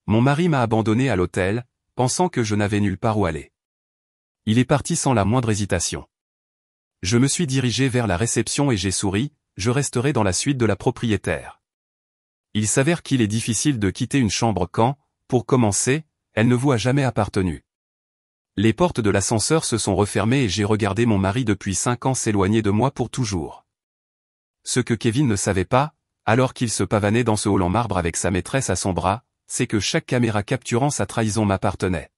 Mon mari m'a abandonné à l'hôtel, pensant que je n'avais nulle part où aller. Il est parti sans la moindre hésitation. Je me suis dirigé vers la réception et j'ai souri, je resterai dans la suite de la propriétaire. Il s'avère qu'il est difficile de quitter une chambre quand, pour commencer, elle ne vous a jamais appartenu. Les portes de l'ascenseur se sont refermées et j'ai regardé mon mari depuis 5 ans s'éloigner de moi pour toujours. Ce que Kevin ne savait pas, alors qu'il se pavanait dans ce hall en marbre avec sa maîtresse à son bras, c'est que chaque caméra capturant sa trahison m'appartenait.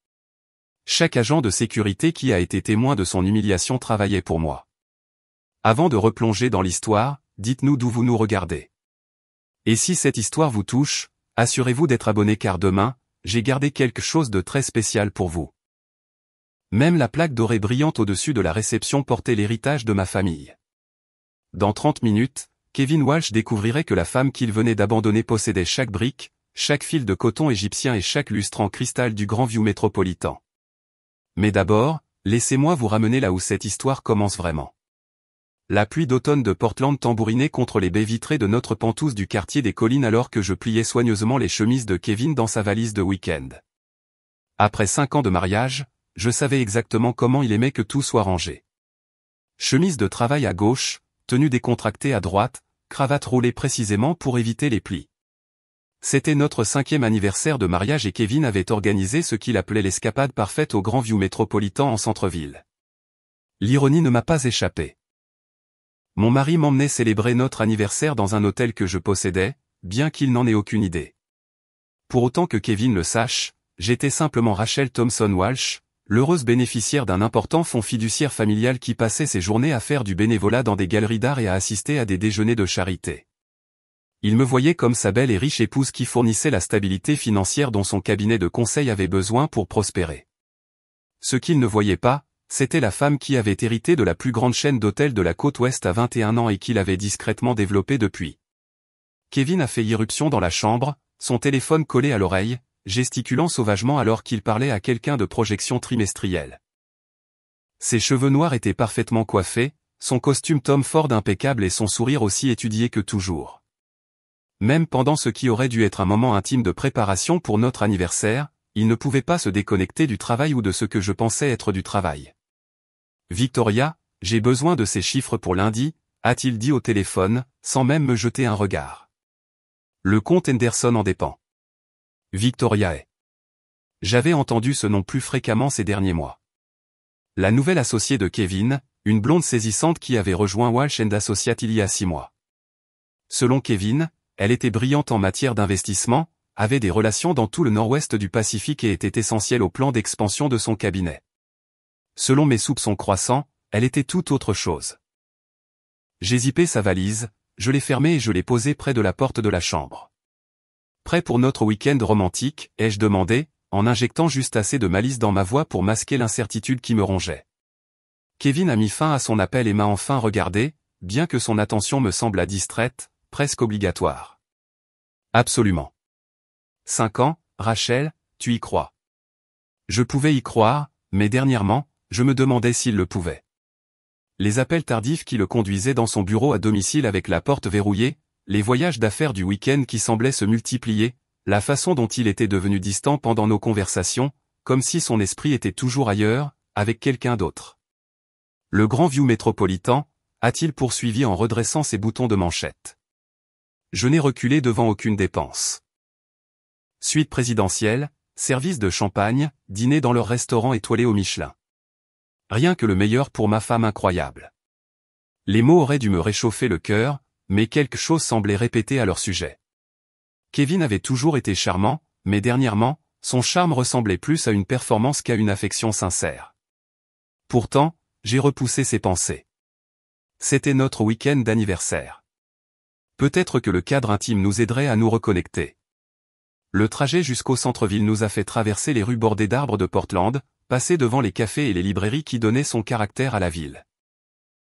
Chaque agent de sécurité qui a été témoin de son humiliation travaillait pour moi. Avant de replonger dans l'histoire, dites-nous d'où vous nous regardez. Et si cette histoire vous touche, assurez-vous d'être abonné car demain, j'ai gardé quelque chose de très spécial pour vous. Même la plaque dorée brillante au-dessus de la réception portait l'héritage de ma famille. Dans 30 minutes, Kevin Walsh découvrirait que la femme qu'il venait d'abandonner possédait chaque brique, chaque fil de coton égyptien et chaque lustre en cristal du Grand View métropolitain. Mais d'abord, laissez-moi vous ramener là où cette histoire commence vraiment. La pluie d'automne de Portland tambourinait contre les baies vitrées de notre pentouse du quartier des collines alors que je pliais soigneusement les chemises de Kevin dans sa valise de week-end. Après 5 ans de mariage, je savais exactement comment il aimait que tout soit rangé. Chemise de travail à gauche, tenue décontractée à droite, cravate roulée précisément pour éviter les plis. C'était notre 5e anniversaire de mariage et Kevin avait organisé ce qu'il appelait l'escapade parfaite au Grand View métropolitain en centre-ville. L'ironie ne m'a pas échappé. Mon mari m'emmenait célébrer notre anniversaire dans un hôtel que je possédais, bien qu'il n'en ait aucune idée. Pour autant que Kevin le sache, j'étais simplement Rachel Thompson Walsh, l'heureuse bénéficiaire d'un important fonds fiduciaire familial qui passait ses journées à faire du bénévolat dans des galeries d'art et à assister à des déjeuners de charité. Il me voyait comme sa belle et riche épouse qui fournissait la stabilité financière dont son cabinet de conseil avait besoin pour prospérer. Ce qu'il ne voyait pas, c'était la femme qui avait hérité de la plus grande chaîne d'hôtels de la côte ouest à 21 ans et qu'il avait discrètement développée depuis. Kevin a fait irruption dans la chambre, son téléphone collé à l'oreille, gesticulant sauvagement alors qu'il parlait à quelqu'un de projection trimestrielle. Ses cheveux noirs étaient parfaitement coiffés, son costume Tom Ford impeccable et son sourire aussi étudié que toujours. Même pendant ce qui aurait dû être un moment intime de préparation pour notre anniversaire, il ne pouvait pas se déconnecter du travail ou de ce que je pensais être du travail. « Victoria, j'ai besoin de ces chiffres pour lundi », a-t-il dit au téléphone, sans même me jeter un regard. Le comte Henderson en dépend. Victoria est. J'avais entendu ce nom plus fréquemment ces derniers mois. La nouvelle associée de Kevin, une blonde saisissante qui avait rejoint Walsh & Associates il y a 6 mois. Selon Kevin, elle était brillante en matière d'investissement, avait des relations dans tout le nord-ouest du Pacifique et était essentielle au plan d'expansion de son cabinet. Selon mes soupçons croissants, elle était tout autre chose. J'ai zippé sa valise, je l'ai fermée et je l'ai posée près de la porte de la chambre. Prêt pour notre week-end romantique, ai-je demandé, en injectant juste assez de malice dans ma voix pour masquer l'incertitude qui me rongeait. Kevin a mis fin à son appel et m'a enfin regardé, bien que son attention me sembla distraite, presque obligatoire. Absolument. 5 ans, Rachel, tu y crois? Je pouvais y croire, mais dernièrement, je me demandais s'il le pouvait. Les appels tardifs qui le conduisaient dans son bureau à domicile avec la porte verrouillée, les voyages d'affaires du week-end qui semblaient se multiplier, la façon dont il était devenu distant pendant nos conversations, comme si son esprit était toujours ailleurs, avec quelqu'un d'autre. Le Grand View métropolitain, a-t-il poursuivi en redressant ses boutons de manchette. Je n'ai reculé devant aucune dépense. Suite présidentielle, service de champagne, dîner dans leur restaurant étoilé au Michelin. Rien que le meilleur pour ma femme incroyable. Les mots auraient dû me réchauffer le cœur, mais quelque chose semblait répéter à leur sujet. Kevin avait toujours été charmant, mais dernièrement, son charme ressemblait plus à une performance qu'à une affection sincère. Pourtant, j'ai repoussé ces pensées. C'était notre week-end d'anniversaire. Peut-être que le cadre intime nous aiderait à nous reconnecter. Le trajet jusqu'au centre-ville nous a fait traverser les rues bordées d'arbres de Portland, passer devant les cafés et les librairies qui donnaient son caractère à la ville.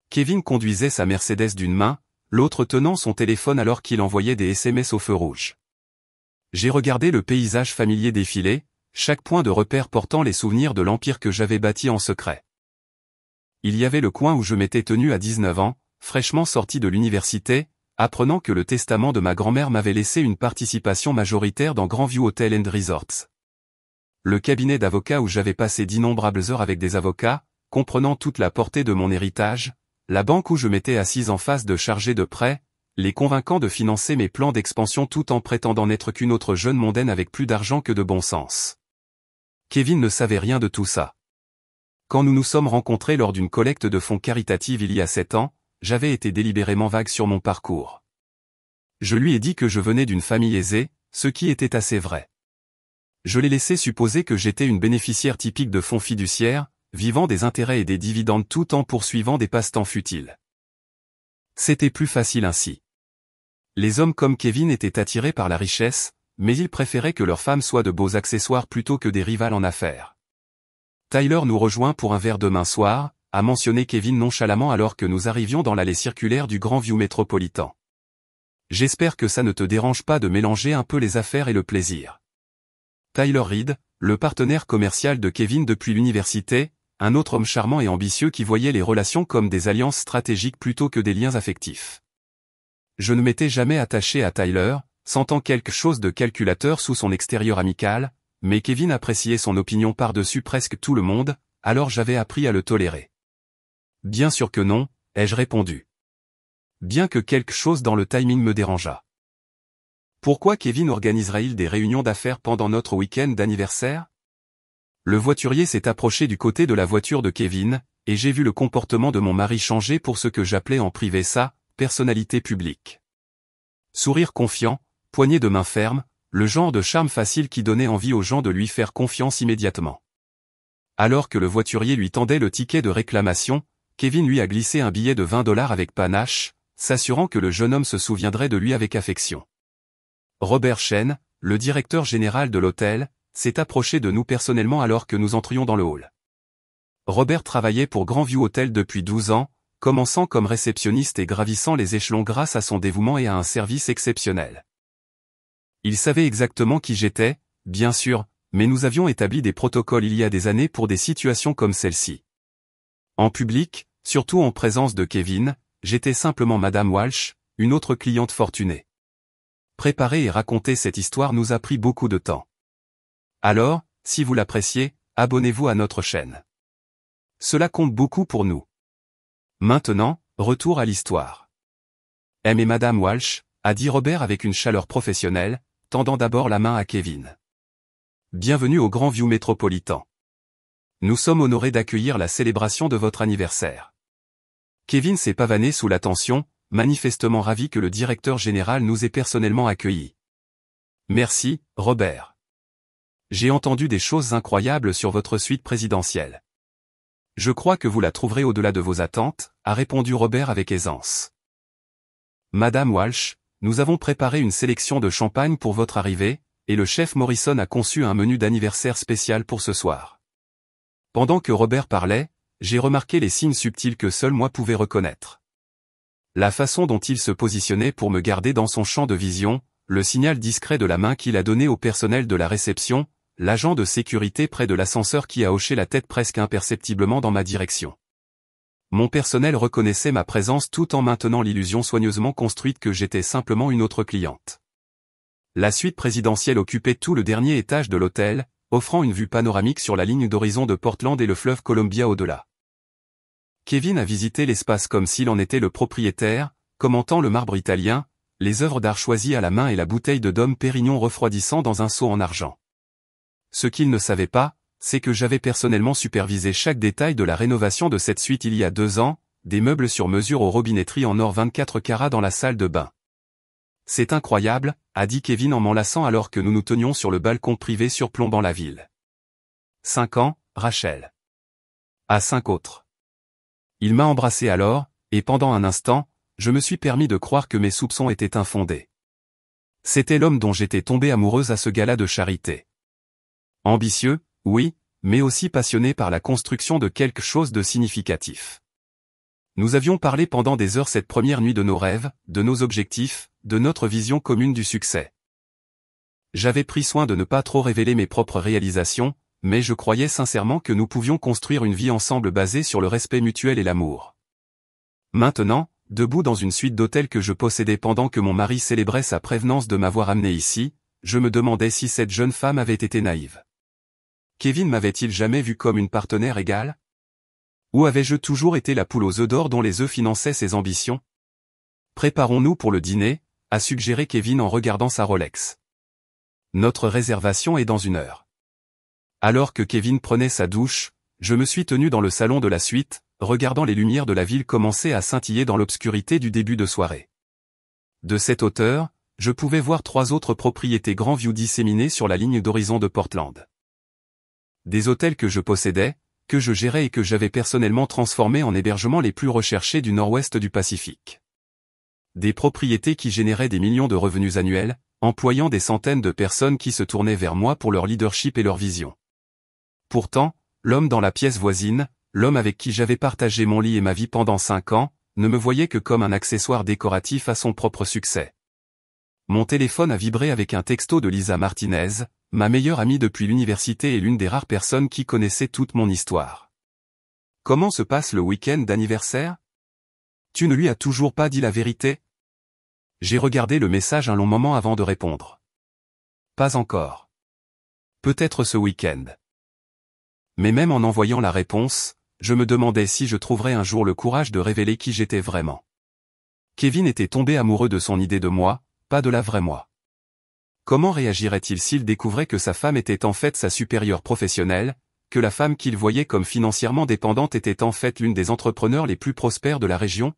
Kevin conduisait sa Mercedes d'une main, l'autre tenant son téléphone alors qu'il envoyait des SMS au feu rouge. J'ai regardé le paysage familier défiler, chaque point de repère portant les souvenirs de l'empire que j'avais bâti en secret. Il y avait le coin où je m'étais tenu à 19 ans, fraîchement sorti de l'université, apprenant que le testament de ma grand-mère m'avait laissé une participation majoritaire dans Grandview Hotel and Resorts. Le cabinet d'avocats où j'avais passé d'innombrables heures avec des avocats, comprenant toute la portée de mon héritage, la banque où je m'étais assise en face de chargés de prêts, les convainquant de financer mes plans d'expansion tout en prétendant n'être qu'une autre jeune mondaine avec plus d'argent que de bon sens. Kevin ne savait rien de tout ça. Quand nous nous sommes rencontrés lors d'une collecte de fonds caritative il y a 7 ans, j'avais été délibérément vague sur mon parcours. Je lui ai dit que je venais d'une famille aisée, ce qui était assez vrai. Je l'ai laissé supposer que j'étais une bénéficiaire typique de fonds fiduciaires, vivant des intérêts et des dividendes tout en poursuivant des passe-temps futiles. C'était plus facile ainsi. Les hommes comme Kevin étaient attirés par la richesse, mais ils préféraient que leurs femmes soient de beaux accessoires plutôt que des rivales en affaires. Tyler nous rejoint pour un verre demain soir, a mentionné Kevin nonchalamment alors que nous arrivions dans l'allée circulaire du Grandview métropolitain. J'espère que ça ne te dérange pas de mélanger un peu les affaires et le plaisir. Tyler Reed, le partenaire commercial de Kevin depuis l'université, un autre homme charmant et ambitieux qui voyait les relations comme des alliances stratégiques plutôt que des liens affectifs. Je ne m'étais jamais attaché à Tyler, sentant quelque chose de calculateur sous son extérieur amical, mais Kevin appréciait son opinion par-dessus presque tout le monde, alors j'avais appris à le tolérer. Bien sûr que non, ai-je répondu. Bien que quelque chose dans le timing me dérangeât. Pourquoi Kevin organiserait-il des réunions d'affaires pendant notre week-end d'anniversaire? Le voiturier s'est approché du côté de la voiture de Kevin, et j'ai vu le comportement de mon mari changer pour ce que j'appelais en privé sa personnalité publique. Sourire confiant, poignée de main ferme, le genre de charme facile qui donnait envie aux gens de lui faire confiance immédiatement. Alors que le voiturier lui tendait le ticket de réclamation, Kevin lui a glissé un billet de $20 avec panache, s'assurant que le jeune homme se souviendrait de lui avec affection. Robert Chen, le directeur général de l'hôtel, s'est approché de nous personnellement alors que nous entrions dans le hall. Robert travaillait pour Grandview Hotel depuis 12 ans, commençant comme réceptionniste et gravissant les échelons grâce à son dévouement et à un service exceptionnel. Il savait exactement qui j'étais, bien sûr, mais nous avions établi des protocoles il y a des années pour des situations comme celle-ci. En public, surtout en présence de Kevin, j'étais simplement Madame Walsh, une autre cliente fortunée. Préparer et raconter cette histoire nous a pris beaucoup de temps. Alors, si vous l'appréciez, abonnez-vous à notre chaîne. Cela compte beaucoup pour nous. Maintenant, retour à l'histoire. Aimez Madame Walsh, a dit Robert avec une chaleur professionnelle, tendant d'abord la main à Kevin. Bienvenue au Grandview métropolitain. Nous sommes honorés d'accueillir la célébration de votre anniversaire. Kevin s'est pavané sous la tension, manifestement ravi que le directeur général nous ait personnellement accueillis. Merci, Robert. J'ai entendu des choses incroyables sur votre suite présidentielle. Je crois que vous la trouverez au-delà de vos attentes, a répondu Robert avec aisance. Madame Walsh, nous avons préparé une sélection de champagne pour votre arrivée, et le chef Morrison a conçu un menu d'anniversaire spécial pour ce soir. Pendant que Robert parlait, j'ai remarqué les signes subtils que seul moi pouvais reconnaître. La façon dont il se positionnait pour me garder dans son champ de vision, le signal discret de la main qu'il a donné au personnel de la réception, l'agent de sécurité près de l'ascenseur qui a hoché la tête presque imperceptiblement dans ma direction. Mon personnel reconnaissait ma présence tout en maintenant l'illusion soigneusement construite que j'étais simplement une autre cliente. La suite présidentielle occupait tout le dernier étage de l'hôtel, offrant une vue panoramique sur la ligne d'horizon de Portland et le fleuve Columbia au-delà. Kevin a visité l'espace comme s'il en était le propriétaire, commentant le marbre italien, les œuvres d'art choisies à la main et la bouteille de Dom Pérignon refroidissant dans un seau en argent. Ce qu'il ne savait pas, c'est que j'avais personnellement supervisé chaque détail de la rénovation de cette suite il y a 2 ans, des meubles sur mesure aux robinetteries en or 24 carats dans la salle de bain. C'est incroyable, a dit Kevin en m'enlaçant alors que nous nous tenions sur le balcon privé surplombant la ville. 5 ans, Rachel. À 5 autres. Il m'a embrassé alors, et pendant un instant, je me suis permis de croire que mes soupçons étaient infondés. C'était l'homme dont j'étais tombée amoureuse à ce gala de charité. Ambitieux, oui, mais aussi passionné par la construction de quelque chose de significatif. Nous avions parlé pendant des heures cette première nuit de nos rêves, de nos objectifs, de notre vision commune du succès. J'avais pris soin de ne pas trop révéler mes propres réalisations, mais je croyais sincèrement que nous pouvions construire une vie ensemble basée sur le respect mutuel et l'amour. Maintenant, debout dans une suite d'hôtels que je possédais pendant que mon mari célébrait sa prévenance de m'avoir amené ici, je me demandais si cette jeune femme avait été naïve. Kevin m'avait-il jamais vu comme une partenaire égale? Ou avais-je toujours été la poule aux œufs d'or dont les œufs finançaient ses ambitions? Préparons-nous pour le dîner, a suggéré Kevin en regardant sa Rolex. Notre réservation est dans 1 heure. Alors que Kevin prenait sa douche, je me suis tenu dans le salon de la suite, regardant les lumières de la ville commencer à scintiller dans l'obscurité du début de soirée. De cette hauteur, je pouvais voir 3 autres propriétés Grand View disséminées sur la ligne d'horizon de Portland. Des hôtels que je possédais, que je gérais et que j'avais personnellement transformés en hébergements les plus recherchés du nord-ouest du Pacifique. Des propriétés qui généraient des millions de revenus annuels, employant des centaines de personnes qui se tournaient vers moi pour leur leadership et leur vision. Pourtant, l'homme dans la pièce voisine, l'homme avec qui j'avais partagé mon lit et ma vie pendant 5 ans, ne me voyait que comme un accessoire décoratif à son propre succès. Mon téléphone a vibré avec un texto de Lisa Martinez, ma meilleure amie depuis l'université et l'une des rares personnes qui connaissait toute mon histoire. Comment se passe le week-end d'anniversaire? Tu ne lui as toujours pas dit la vérité? J'ai regardé le message un long moment avant de répondre. Pas encore. Peut-être ce week-end. Mais même en envoyant la réponse, je me demandais si je trouverais un jour le courage de révéler qui j'étais vraiment. Kevin était tombé amoureux de son idée de moi, pas de la vraie moi. Comment réagirait-il s'il découvrait que sa femme était en fait sa supérieure professionnelle, que la femme qu'il voyait comme financièrement dépendante était en fait l'une des entrepreneurs les plus prospères de la région?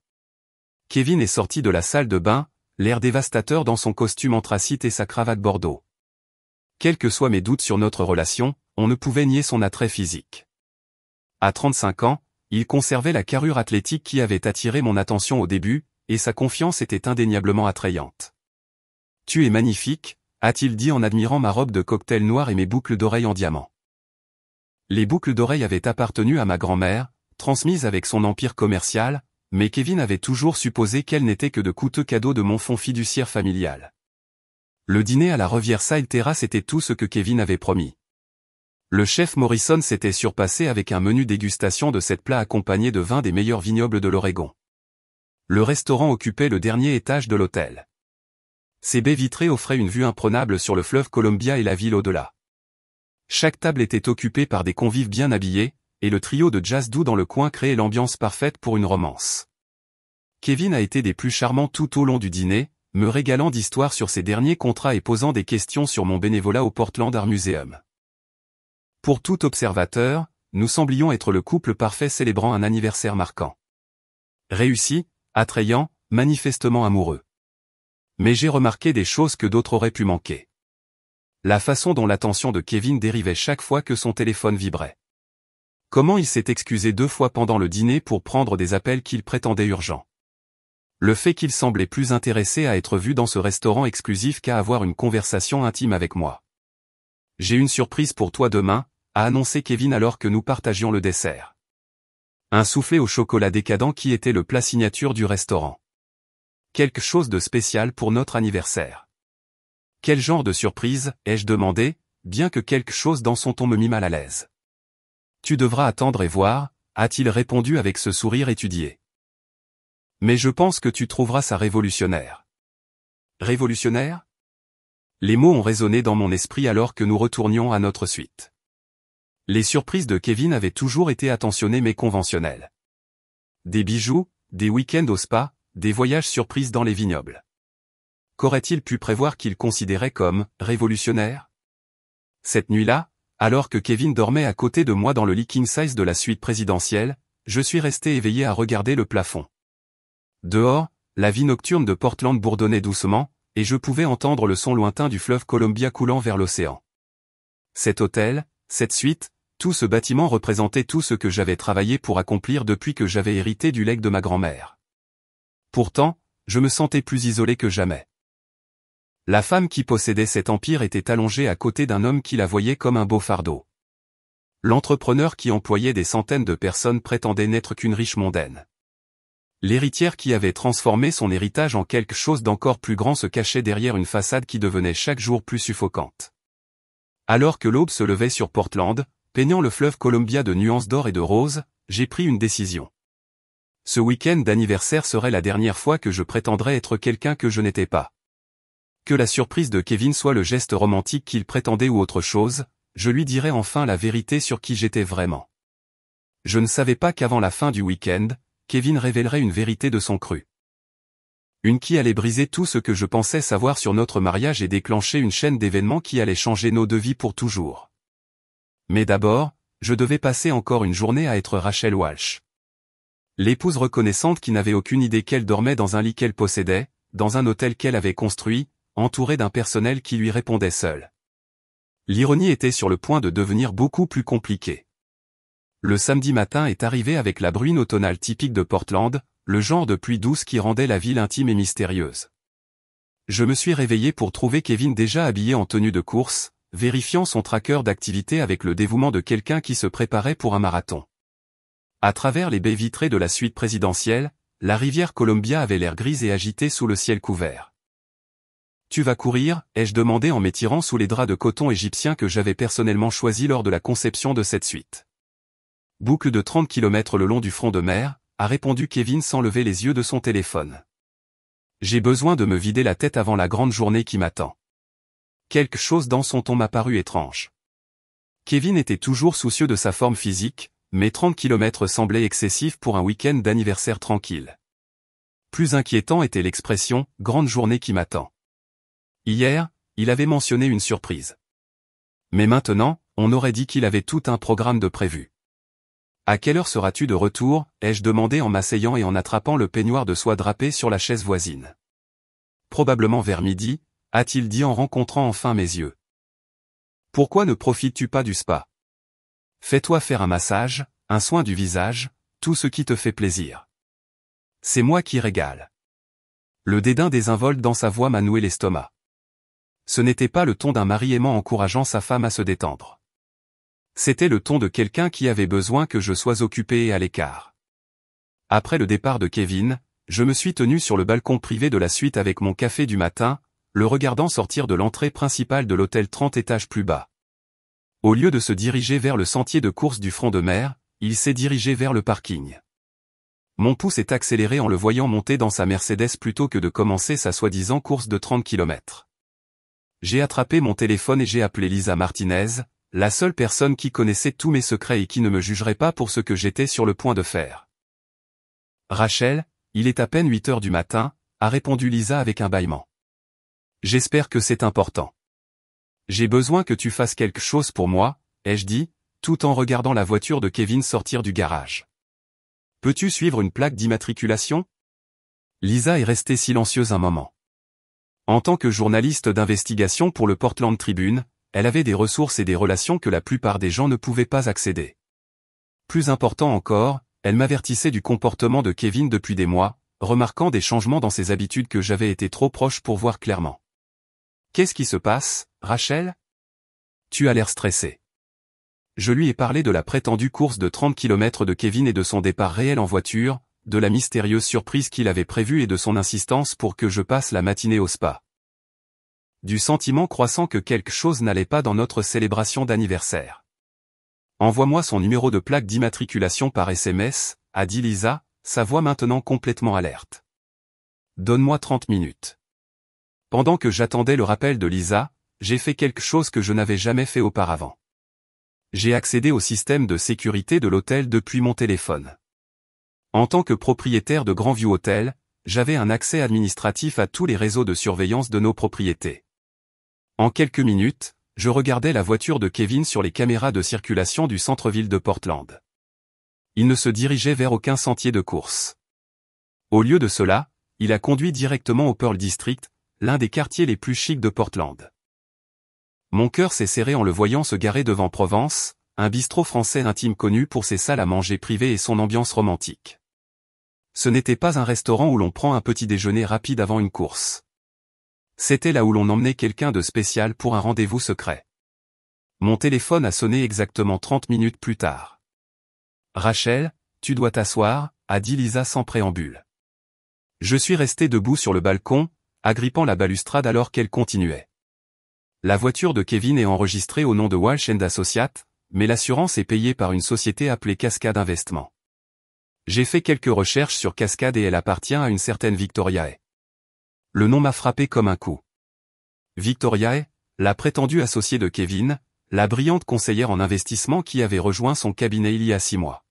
Kevin est sorti de la salle de bain, l'air dévastateur dans son costume anthracite et sa cravate bordeaux. Quels que soient mes doutes sur notre relation, on ne pouvait nier son attrait physique. À 35 ans, il conservait la carrure athlétique qui avait attiré mon attention au début, et sa confiance était indéniablement attrayante. « Tu es magnifique », a-t-il dit en admirant ma robe de cocktail noire et mes boucles d'oreilles en diamant. Les boucles d'oreilles avaient appartenu à ma grand-mère, transmises avec son empire commercial, mais Kevin avait toujours supposé qu'elles n'étaient que de coûteux cadeaux de mon fonds fiduciaire familial. Le dîner à la Riverside Terrace était tout ce que Kevin avait promis. Le chef Morrison s'était surpassé avec un menu dégustation de 7 plats accompagné de vin des meilleurs vignobles de l'Oregon. Le restaurant occupait le dernier étage de l'hôtel. Ses baies vitrées offraient une vue imprenable sur le fleuve Columbia et la ville au-delà. Chaque table était occupée par des convives bien habillés, et le trio de jazz doux dans le coin créait l'ambiance parfaite pour une romance. Kevin a été des plus charmants tout au long du dîner, me régalant d'histoires sur ses derniers contrats et posant des questions sur mon bénévolat au Portland Art Museum. Pour tout observateur, nous semblions être le couple parfait célébrant un anniversaire marquant. Réussi, attrayant, manifestement amoureux. Mais j'ai remarqué des choses que d'autres auraient pu manquer. La façon dont l'attention de Kevin dérivait chaque fois que son téléphone vibrait. Comment il s'est excusé 2 fois pendant le dîner pour prendre des appels qu'il prétendait urgents. Le fait qu'il semblait plus intéressé à être vu dans ce restaurant exclusif qu'à avoir une conversation intime avec moi. « J'ai une surprise pour toi demain », a annoncé Kevin alors que nous partagions le dessert. Un soufflé au chocolat décadent qui était le plat signature du restaurant. Quelque chose de spécial pour notre anniversaire. Quel genre de surprise, ai-je demandé, bien que quelque chose dans son ton me mit mal à l'aise. Tu devras attendre et voir, a-t-il répondu avec ce sourire étudié. Mais je pense que tu trouveras ça révolutionnaire. Révolutionnaire? Les mots ont résonné dans mon esprit alors que nous retournions à notre suite. Les surprises de Kevin avaient toujours été attentionnées mais conventionnelles. Des bijoux, des week-ends au spa, des voyages surprises dans les vignobles. Qu'aurait-il pu prévoir qu'il considérait comme « révolutionnaire » ? Cette nuit-là, alors que Kevin dormait à côté de moi dans le lit king size de la suite présidentielle, je suis resté éveillé à regarder le plafond. Dehors, la vie nocturne de Portland bourdonnait doucement, et je pouvais entendre le son lointain du fleuve Columbia coulant vers l'océan. Cet hôtel, cette suite, tout ce bâtiment représentait tout ce que j'avais travaillé pour accomplir depuis que j'avais hérité du legs de ma grand-mère. Pourtant, je me sentais plus isolé que jamais. La femme qui possédait cet empire était allongée à côté d'un homme qui la voyait comme un beau fardeau. L'entrepreneur qui employait des centaines de personnes prétendait n'être qu'une riche mondaine. L'héritière qui avait transformé son héritage en quelque chose d'encore plus grand se cachait derrière une façade qui devenait chaque jour plus suffocante. Alors que l'aube se levait sur Portland, peignant le fleuve Columbia de nuances d'or et de rose, j'ai pris une décision. Ce week-end d'anniversaire serait la dernière fois que je prétendrais être quelqu'un que je n'étais pas. Que la surprise de Kevin soit le geste romantique qu'il prétendait ou autre chose, je lui dirai enfin la vérité sur qui j'étais vraiment. Je ne savais pas qu'avant la fin du week-end, Kevin révélerait une vérité de son cru. Une qui allait briser tout ce que je pensais savoir sur notre mariage et déclencher une chaîne d'événements qui allait changer nos deux vies pour toujours. Mais d'abord, je devais passer encore une journée à être Rachel Walsh. L'épouse reconnaissante qui n'avait aucune idée qu'elle dormait dans un lit qu'elle possédait, dans un hôtel qu'elle avait construit, entourée d'un personnel qui lui répondait seul. L'ironie était sur le point de devenir beaucoup plus compliquée. Le samedi matin est arrivé avec la bruine automnale typique de Portland, le genre de pluie douce qui rendait la ville intime et mystérieuse. Je me suis réveillé pour trouver Kevin déjà habillé en tenue de course, vérifiant son tracker d'activité avec le dévouement de quelqu'un qui se préparait pour un marathon. À travers les baies vitrées de la suite présidentielle, la rivière Columbia avait l'air grise et agitée sous le ciel couvert. « Tu vas courir ?» ai-je demandé en m'étirant sous les draps de coton égyptien que j'avais personnellement choisis lors de la conception de cette suite. « Boucle de 30 km le long du front de mer », a répondu Kevin sans lever les yeux de son téléphone. « J'ai besoin de me vider la tête avant la grande journée qui m'attend. » Quelque chose dans son ton m'a paru étrange. Kevin était toujours soucieux de sa forme physique, mais 30 km semblaient excessifs pour un week-end d'anniversaire tranquille. Plus inquiétant était l'expression « grande journée qui m'attend ». Hier, il avait mentionné une surprise. Mais maintenant, on aurait dit qu'il avait tout un programme de prévu. « À quelle heure seras-tu de retour ?» ai-je demandé en m'asseyant et en attrapant le peignoir de soie drapé sur la chaise voisine. « Probablement vers midi », a-t-il dit en rencontrant enfin mes yeux. « Pourquoi ne profites-tu pas du spa ? Fais-toi faire un massage, un soin du visage, tout ce qui te fait plaisir. C'est moi qui régale. » Le dédain désinvolte dans sa voix m'a noué l'estomac. Ce n'était pas le ton d'un mari aimant encourageant sa femme à se détendre. C'était le ton de quelqu'un qui avait besoin que je sois occupé et à l'écart. Après le départ de Kevin, je me suis tenu sur le balcon privé de la suite avec mon café du matin, le regardant sortir de l'entrée principale de l'hôtel 30 étages plus bas. Au lieu de se diriger vers le sentier de course du front de mer, il s'est dirigé vers le parking. Mon pouls s'est accéléré en le voyant monter dans sa Mercedes plutôt que de commencer sa soi-disant course de 30 km. J'ai attrapé mon téléphone et j'ai appelé Lisa Martinez, la seule personne qui connaissait tous mes secrets et qui ne me jugerait pas pour ce que j'étais sur le point de faire. « Rachel, il est à peine 8 heures du matin, » a répondu Lisa avec un bâillement. « J'espère que c'est important. »« J'ai besoin que tu fasses quelque chose pour moi, » ai-je dit, tout en regardant la voiture de Kevin sortir du garage. « Peux-tu suivre une plaque d'immatriculation ?» Lisa est restée silencieuse un moment. En tant que journaliste d'investigation pour le Portland Tribune, elle avait des ressources et des relations que la plupart des gens ne pouvaient pas accéder. Plus important encore, elle m'avertissait du comportement de Kevin depuis des mois, remarquant des changements dans ses habitudes que j'avais été trop proche pour voir clairement. « Qu'est-ce qui se passe, Rachel ? Tu as l'air stressée. » Je lui ai parlé de la prétendue course de 30 km de Kevin et de son départ réel en voiture, de la mystérieuse surprise qu'il avait prévue et de son insistance pour que je passe la matinée au spa. Du sentiment croissant que quelque chose n'allait pas dans notre célébration d'anniversaire. « Envoie-moi son numéro de plaque d'immatriculation par SMS, » a dit Lisa, sa voix maintenant complètement alerte. « Donne-moi 30 minutes. » Pendant que j'attendais le rappel de Lisa, j'ai fait quelque chose que je n'avais jamais fait auparavant. J'ai accédé au système de sécurité de l'hôtel depuis mon téléphone. En tant que propriétaire de Grandview Hotel, j'avais un accès administratif à tous les réseaux de surveillance de nos propriétés. En quelques minutes, je regardais la voiture de Kevin sur les caméras de circulation du centre-ville de Portland. Il ne se dirigeait vers aucun sentier de course. Au lieu de cela, il a conduit directement au Pearl District, l'un des quartiers les plus chics de Portland. Mon cœur s'est serré en le voyant se garer devant Provence, un bistrot français intime connu pour ses salles à manger privées et son ambiance romantique. Ce n'était pas un restaurant où l'on prend un petit déjeuner rapide avant une course. C'était là où l'on emmenait quelqu'un de spécial pour un rendez-vous secret. Mon téléphone a sonné exactement 30 minutes plus tard. « Rachel, tu dois t'asseoir » a dit Lisa sans préambule. Je suis resté debout sur le balcon, agrippant la balustrade alors qu'elle continuait. La voiture de Kevin est enregistrée au nom de Walsh & Associates, mais l'assurance est payée par une société appelée Cascade Investment. J'ai fait quelques recherches sur Cascade et elle appartient à une certaine Victoriae. Le nom m'a frappé comme un coup. Victoriae, la prétendue associée de Kevin, la brillante conseillère en investissement qui avait rejoint son cabinet il y a 6 mois.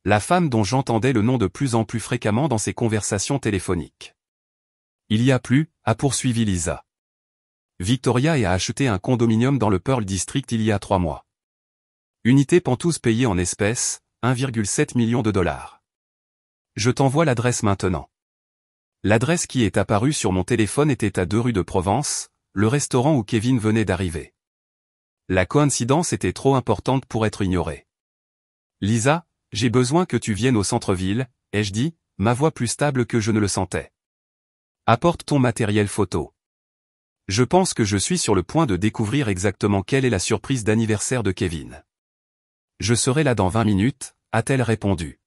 La femme dont j'entendais le nom de plus en plus fréquemment dans ses conversations téléphoniques. Il y a plus, a poursuivi Lisa. Victoriae a acheté un condominium dans le Pearl District il y a 3 mois. Unité Pentouse payée en espèces, 1,7 million de dollars. Je t'envoie l'adresse maintenant. L'adresse qui est apparue sur mon téléphone était à 2 rue de Provence, le restaurant où Kevin venait d'arriver. La coïncidence était trop importante pour être ignorée. Lisa, j'ai besoin que tu viennes au centre-ville, ai-je dit, ma voix plus stable que je ne le sentais. Apporte ton matériel photo. Je pense que je suis sur le point de découvrir exactement quelle est la surprise d'anniversaire de Kevin. Je serai là dans 20 minutes, a-t-elle répondu.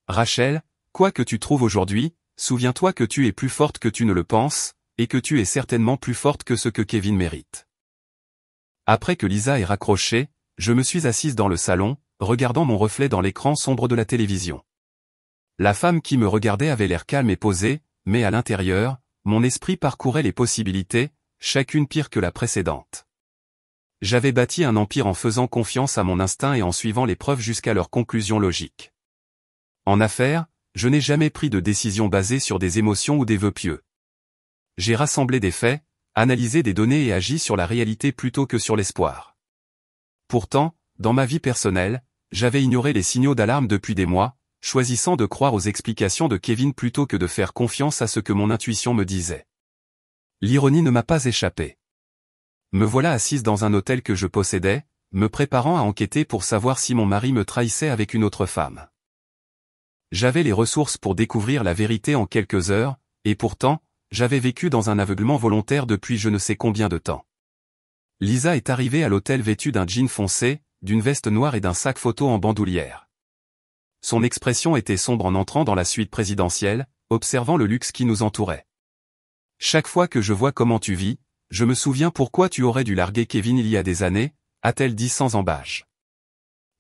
Rachel, quoi que tu trouves aujourd'hui, souviens-toi que tu es plus forte que tu ne le penses, et que tu es certainement plus forte que ce que Kevin mérite. Après que Lisa ait raccroché, je me suis assise dans le salon, regardant mon reflet dans l'écran sombre de la télévision. La femme qui me regardait avait l'air calme et posée, mais à l'intérieur, mon esprit parcourait les possibilités, chacune pire que la précédente. J'avais bâti un empire en faisant confiance à mon instinct et en suivant les preuves jusqu'à leur conclusion logique. En affaires, je n'ai jamais pris de décision basée sur des émotions ou des vœux pieux. J'ai rassemblé des faits, analysé des données et agi sur la réalité plutôt que sur l'espoir. Pourtant, dans ma vie personnelle, j'avais ignoré les signaux d'alarme depuis des mois, choisissant de croire aux explications de Kevin plutôt que de faire confiance à ce que mon intuition me disait. L'ironie ne m'a pas échappé. Me voilà assise dans un hôtel que je possédais, me préparant à enquêter pour savoir si mon mari me trahissait avec une autre femme. J'avais les ressources pour découvrir la vérité en quelques heures, et pourtant, j'avais vécu dans un aveuglement volontaire depuis je ne sais combien de temps. Lisa est arrivée à l'hôtel vêtue d'un jean foncé, d'une veste noire et d'un sac photo en bandoulière. Son expression était sombre en entrant dans la suite présidentielle, observant le luxe qui nous entourait. Chaque fois que je vois comment tu vis, je me souviens pourquoi tu aurais dû larguer Kevin il y a des années, a-t-elle dit sans embâche.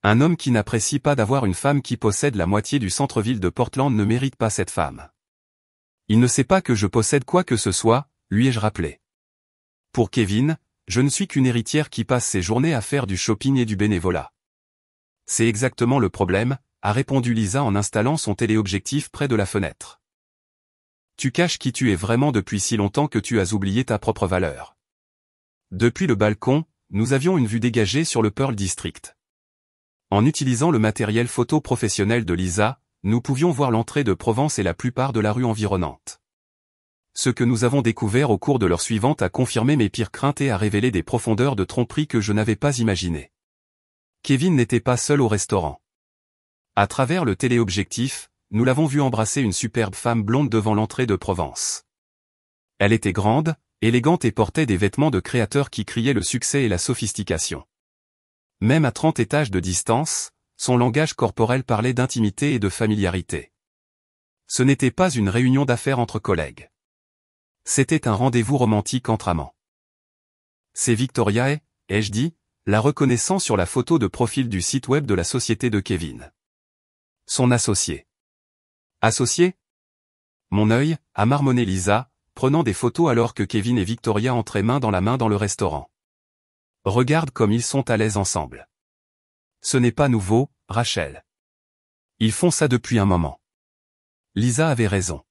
Un homme qui n'apprécie pas d'avoir une femme qui possède la moitié du centre-ville de Portland ne mérite pas cette femme. Il ne sait pas que je possède quoi que ce soit, lui ai-je rappelé. Pour Kevin, je ne suis qu'une héritière qui passe ses journées à faire du shopping et du bénévolat. C'est exactement le problème, a répondu Lisa en installant son téléobjectif près de la fenêtre. Tu caches qui tu es vraiment depuis si longtemps que tu as oublié ta propre valeur. Depuis le balcon, nous avions une vue dégagée sur le Pearl District. En utilisant le matériel photo professionnel de Lisa, nous pouvions voir l'entrée de Provence et la plupart de la rue environnante. Ce que nous avons découvert au cours de l'heure suivante a confirmé mes pires craintes et a révélé des profondeurs de tromperie que je n'avais pas imaginées. Kevin n'était pas seul au restaurant. À travers le téléobjectif, nous l'avons vu embrasser une superbe femme blonde devant l'entrée de Provence. Elle était grande, élégante et portait des vêtements de créateur qui criaient le succès et la sophistication. Même à 30 étages de distance, son langage corporel parlait d'intimité et de familiarité. Ce n'était pas une réunion d'affaires entre collègues. C'était un rendez-vous romantique entre amants. C'est Victoriae, ai-je dit, la reconnaissant sur la photo de profil du site web de la société de Kevin. Son associé. Associé ? Mon œil, a marmonné Lisa, prenant des photos alors que Kevin et Victoria entraient main dans la main dans le restaurant. Regarde comme ils sont à l'aise ensemble. Ce n'est pas nouveau, Rachel. Ils font ça depuis un moment. Lisa avait raison.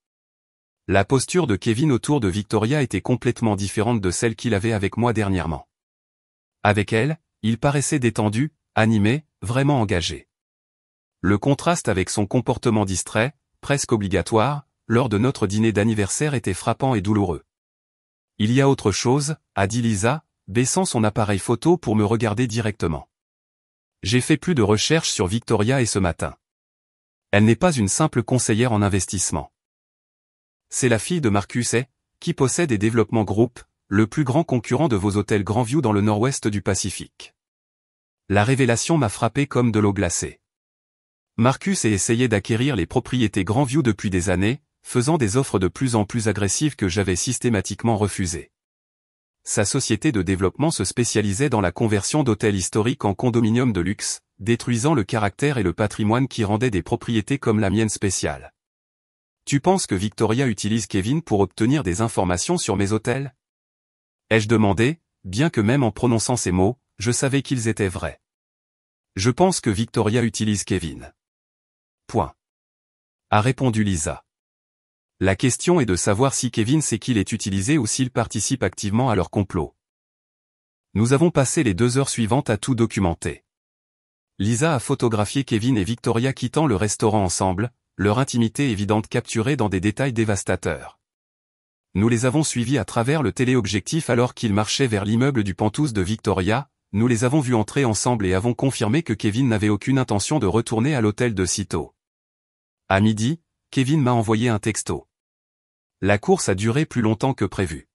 La posture de Kevin autour de Victoria était complètement différente de celle qu'il avait avec moi dernièrement. Avec elle, il paraissait détendu, animé, vraiment engagé. Le contraste avec son comportement distrait, presque obligatoire, lors de notre dîner d'anniversaire était frappant et douloureux. Il y a autre chose, a dit Lisa, baissant son appareil photo pour me regarder directement. J'ai fait plus de recherches sur Victoria et ce matin. Elle n'est pas une simple conseillère en investissement. C'est la fille de Marcus A., qui possède et Développement Group, le plus grand concurrent de vos hôtels Grandview dans le nord-ouest du Pacifique. La révélation m'a frappé comme de l'eau glacée. Marcus a essayé d'acquérir les propriétés Grandview depuis des années, faisant des offres de plus en plus agressives que j'avais systématiquement refusées. Sa société de développement se spécialisait dans la conversion d'hôtels historiques en condominiums de luxe, détruisant le caractère et le patrimoine qui rendaient des propriétés comme la mienne spéciales. Tu penses que Victoria utilise Kevin pour obtenir des informations sur mes hôtels? Ai-je demandé, bien que même en prononçant ces mots, je savais qu'ils étaient vrais. Je pense que Victoria utilise Kevin. Point. A répondu Lisa. La question est de savoir si Kevin sait qu'il est utilisé ou s'il participe activement à leur complot. Nous avons passé les 2 heures suivantes à tout documenter. Lisa a photographié Kevin et Victoria quittant le restaurant ensemble, leur intimité évidente capturée dans des détails dévastateurs. Nous les avons suivis à travers le téléobjectif alors qu'ils marchaient vers l'immeuble du Penthouse de Victoria, nous les avons vus entrer ensemble et avons confirmé que Kevin n'avait aucune intention de retourner à l'hôtel de sitôt. À midi, Kevin m'a envoyé un texto. La course a duré plus longtemps que prévu.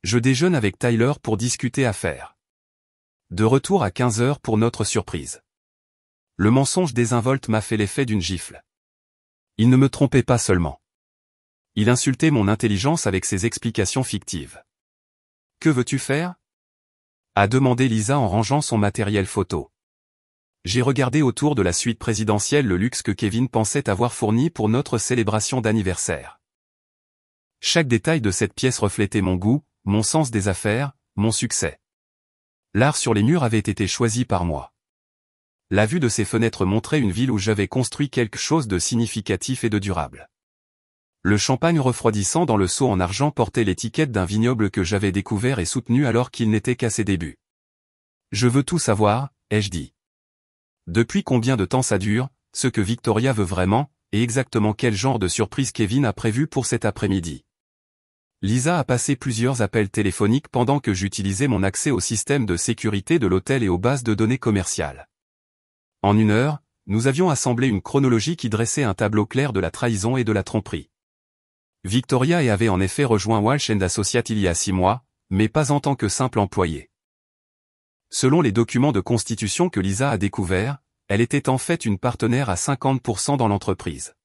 Je déjeune avec Tyler pour discuter affaires. De retour à 15 heures pour notre surprise. Le mensonge désinvolte m'a fait l'effet d'une gifle. Il ne me trompait pas seulement. Il insultait mon intelligence avec ses explications fictives. « Que veux-tu faire ?» a demandé Lisa en rangeant son matériel photo. J'ai regardé autour de la suite présidentielle le luxe que Kevin pensait avoir fourni pour notre célébration d'anniversaire. Chaque détail de cette pièce reflétait mon goût, mon sens des affaires, mon succès. L'art sur les murs avait été choisi par moi. La vue de ces fenêtres montrait une ville où j'avais construit quelque chose de significatif et de durable. Le champagne refroidissant dans le seau en argent portait l'étiquette d'un vignoble que j'avais découvert et soutenu alors qu'il n'était qu'à ses débuts. Je veux tout savoir, ai-je dit. Depuis combien de temps ça dure, ce que Victoria veut vraiment, et exactement quel genre de surprise Kevin a prévu pour cet après-midi. Lisa a passé plusieurs appels téléphoniques pendant que j'utilisais mon accès au système de sécurité de l'hôtel et aux bases de données commerciales. En 1 heure, nous avions assemblé une chronologie qui dressait un tableau clair de la trahison et de la tromperie. Victoria avait en effet rejoint Walsh & Associates il y a 6 mois, mais pas en tant que simple employée. Selon les documents de constitution que Lisa a découverts, elle était en fait une partenaire à 50% dans l'entreprise.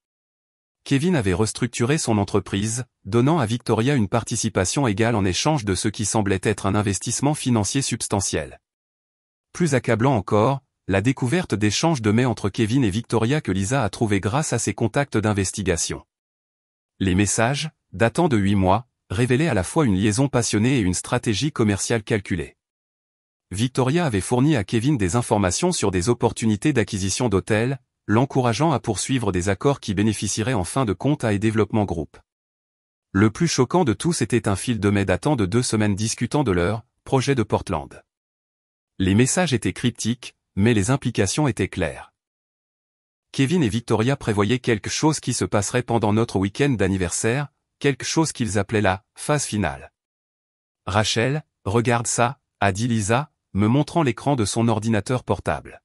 Kevin avait restructuré son entreprise, donnant à Victoria une participation égale en échange de ce qui semblait être un investissement financier substantiel. Plus accablant encore, la découverte d'échanges de mails entre Kevin et Victoria que Lisa a trouvé grâce à ses contacts d'investigation. Les messages, datant de 8 mois, révélaient à la fois une liaison passionnée et une stratégie commerciale calculée. Victoria avait fourni à Kevin des informations sur des opportunités d'acquisition d'hôtels, l'encourageant à poursuivre des accords qui bénéficieraient en fin de compte à Développement Group. Le plus choquant de tous était un fil de mail datant de 2 semaines discutant de leur projet de Portland. Les messages étaient cryptiques, mais les implications étaient claires. Kevin et Victoria prévoyaient quelque chose qui se passerait pendant notre week-end d'anniversaire, quelque chose qu'ils appelaient la phase finale. « Rachel, regarde ça », a dit Lisa, me montrant l'écran de son ordinateur portable.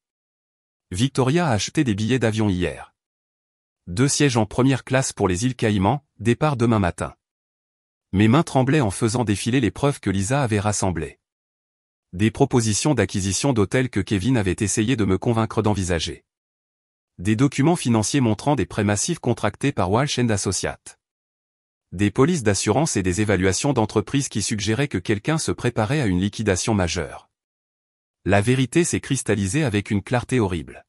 Victoria a acheté des billets d'avion hier. 2 sièges en première classe pour les îles Caïmans, départ demain matin. Mes mains tremblaient en faisant défiler les preuves que Lisa avait rassemblées. Des propositions d'acquisition d'hôtels que Kevin avait essayé de me convaincre d'envisager. Des documents financiers montrant des prêts massifs contractés par Walsh & Associates. Des polices d'assurance et des évaluations d'entreprises qui suggéraient que quelqu'un se préparait à une liquidation majeure. La vérité s'est cristallisée avec une clarté horrible.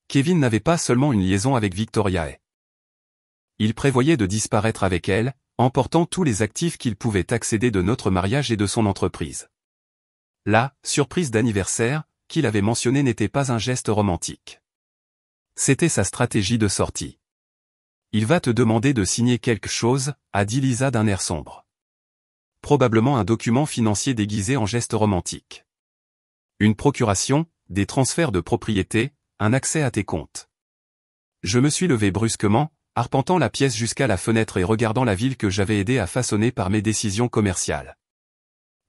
Kevin n'avait pas seulement une liaison avec Victoria. Il prévoyait de disparaître avec elle, emportant tous les actifs qu'il pouvait accéder de notre mariage et de son entreprise. La surprise d'anniversaire, qu'il avait mentionnée n'était pas un geste romantique. C'était sa stratégie de sortie. Il va te demander de signer quelque chose, a dit Lisa d'un air sombre. Probablement un document financier déguisé en geste romantique. Une procuration, des transferts de propriété, un accès à tes comptes. Je me suis levé brusquement, arpentant la pièce jusqu'à la fenêtre et regardant la ville que j'avais aidé à façonner par mes décisions commerciales.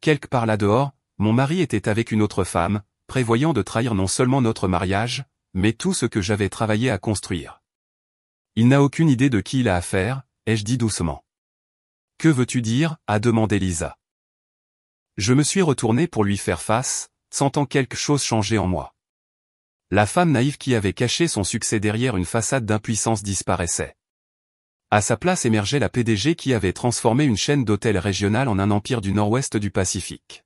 Quelque part là dehors, mon mari était avec une autre femme, prévoyant de trahir non seulement notre mariage, mais tout ce que j'avais travaillé à construire. Il n'a aucune idée de qui il a affaire, ai-je dit doucement. Que veux-tu dire, a demandé Lisa. Je me suis retourné pour lui faire face, sentant quelque chose changer en moi. La femme naïve qui avait caché son succès derrière une façade d'impuissance disparaissait. À sa place émergeait la PDG qui avait transformé une chaîne d'hôtels régionale en un empire du nord-ouest du Pacifique.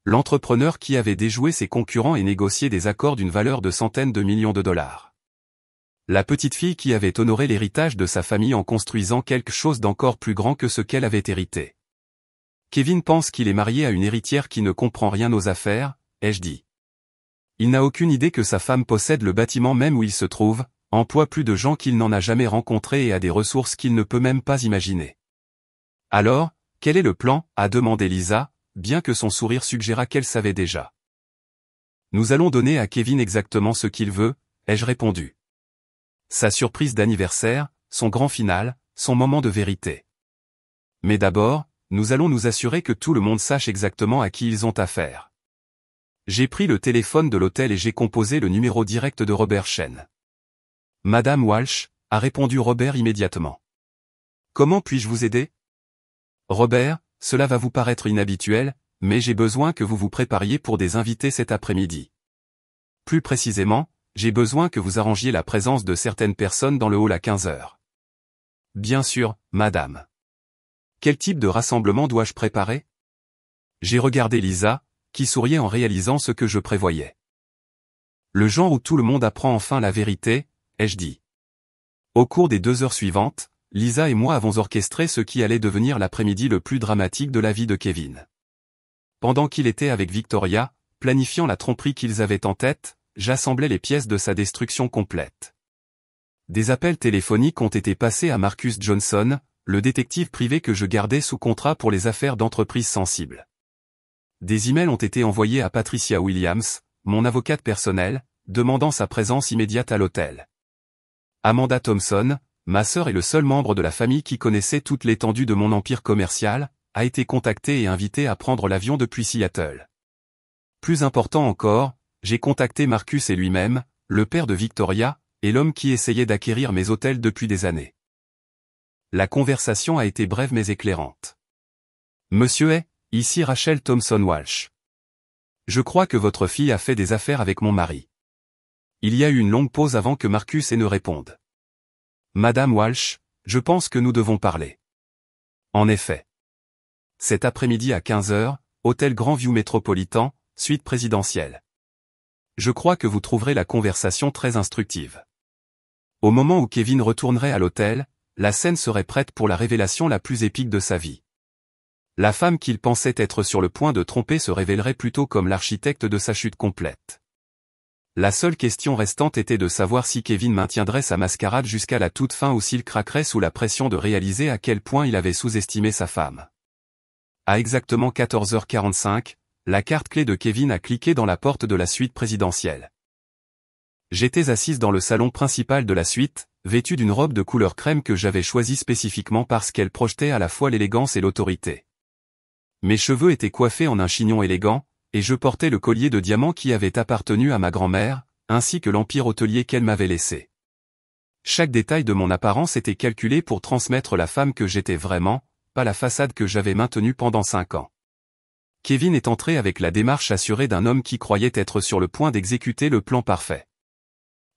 L'entrepreneur qui avait déjoué ses concurrents et négocié des accords d'une valeur de centaines de millions de dollars. La petite fille qui avait honoré l'héritage de sa famille en construisant quelque chose d'encore plus grand que ce qu'elle avait hérité. Kevin pense qu'il est marié à une héritière qui ne comprend rien aux affaires, ai-je dit. Il n'a aucune idée que sa femme possède le bâtiment même où il se trouve, emploie plus de gens qu'il n'en a jamais rencontrés et a des ressources qu'il ne peut même pas imaginer. Alors, quel est le plan, a demandé Lisa, bien que son sourire suggéra qu'elle savait déjà. Nous allons donner à Kevin exactement ce qu'il veut, ai-je répondu. Sa surprise d'anniversaire, son grand final, son moment de vérité. Mais d'abord, nous allons nous assurer que tout le monde sache exactement à qui ils ont affaire. J'ai pris le téléphone de l'hôtel et j'ai composé le numéro direct de Robert Chen. Madame Walsh, a répondu Robert immédiatement. Comment puis-je vous aider? Robert, cela va vous paraître inhabituel, mais j'ai besoin que vous vous prépariez pour des invités cet après-midi. Plus précisément, j'ai besoin que vous arrangiez la présence de certaines personnes dans le hall à 15 heures. Bien sûr, madame. Quel type de rassemblement dois-je préparer? J'ai regardé Lisa, qui souriait en réalisant ce que je prévoyais. Le genre où tout le monde apprend enfin la vérité, ai-je dit. Au cours des 2 heures suivantes, Lisa et moi avons orchestré ce qui allait devenir l'après-midi le plus dramatique de la vie de Kevin. Pendant qu'il était avec Victoria, planifiant la tromperie qu'ils avaient en tête, j'assemblais les pièces de sa destruction complète. Des appels téléphoniques ont été passés à Marcus Johnson, le détective privé que je gardais sous contrat pour les affaires d'entreprises sensibles. Des emails ont été envoyés à Patricia Williams, mon avocate personnelle, demandant sa présence immédiate à l'hôtel. Amanda Thompson, ma sœur et le seul membre de la famille qui connaissait toute l'étendue de mon empire commercial, a été contactée et invitée à prendre l'avion depuis Seattle. Plus important encore, j'ai contacté Marcus et lui-même, le père de Victoria, et l'homme qui essayait d'acquérir mes hôtels depuis des années. La conversation a été brève mais éclairante. Monsieur est, ici Rachel Thompson Walsh. Je crois que votre fille a fait des affaires avec mon mari. Il y a eu une longue pause avant que Marcus ne réponde. Madame Walsh, je pense que nous devons parler. En effet. Cet après-midi à 15 heures, hôtel Grandview Métropolitan, suite présidentielle. Je crois que vous trouverez la conversation très instructive. Au moment où Kevin retournerait à l'hôtel, la scène serait prête pour la révélation la plus épique de sa vie. La femme qu'il pensait être sur le point de tromper se révélerait plutôt comme l'architecte de sa chute complète. La seule question restante était de savoir si Kevin maintiendrait sa mascarade jusqu'à la toute fin ou s'il craquerait sous la pression de réaliser à quel point il avait sous-estimé sa femme. À exactement 14h45, la carte clé de Kevin a cliqué dans la porte de la suite présidentielle. J'étais assise dans le salon principal de la suite, vêtue d'une robe de couleur crème que j'avais choisie spécifiquement parce qu'elle projetait à la fois l'élégance et l'autorité. Mes cheveux étaient coiffés en un chignon élégant, et je portais le collier de diamants qui avait appartenu à ma grand-mère, ainsi que l'empire hôtelier qu'elle m'avait laissé. Chaque détail de mon apparence était calculé pour transmettre la femme que j'étais vraiment, pas la façade que j'avais maintenue pendant 5 ans. Kevin est entré avec la démarche assurée d'un homme qui croyait être sur le point d'exécuter le plan parfait.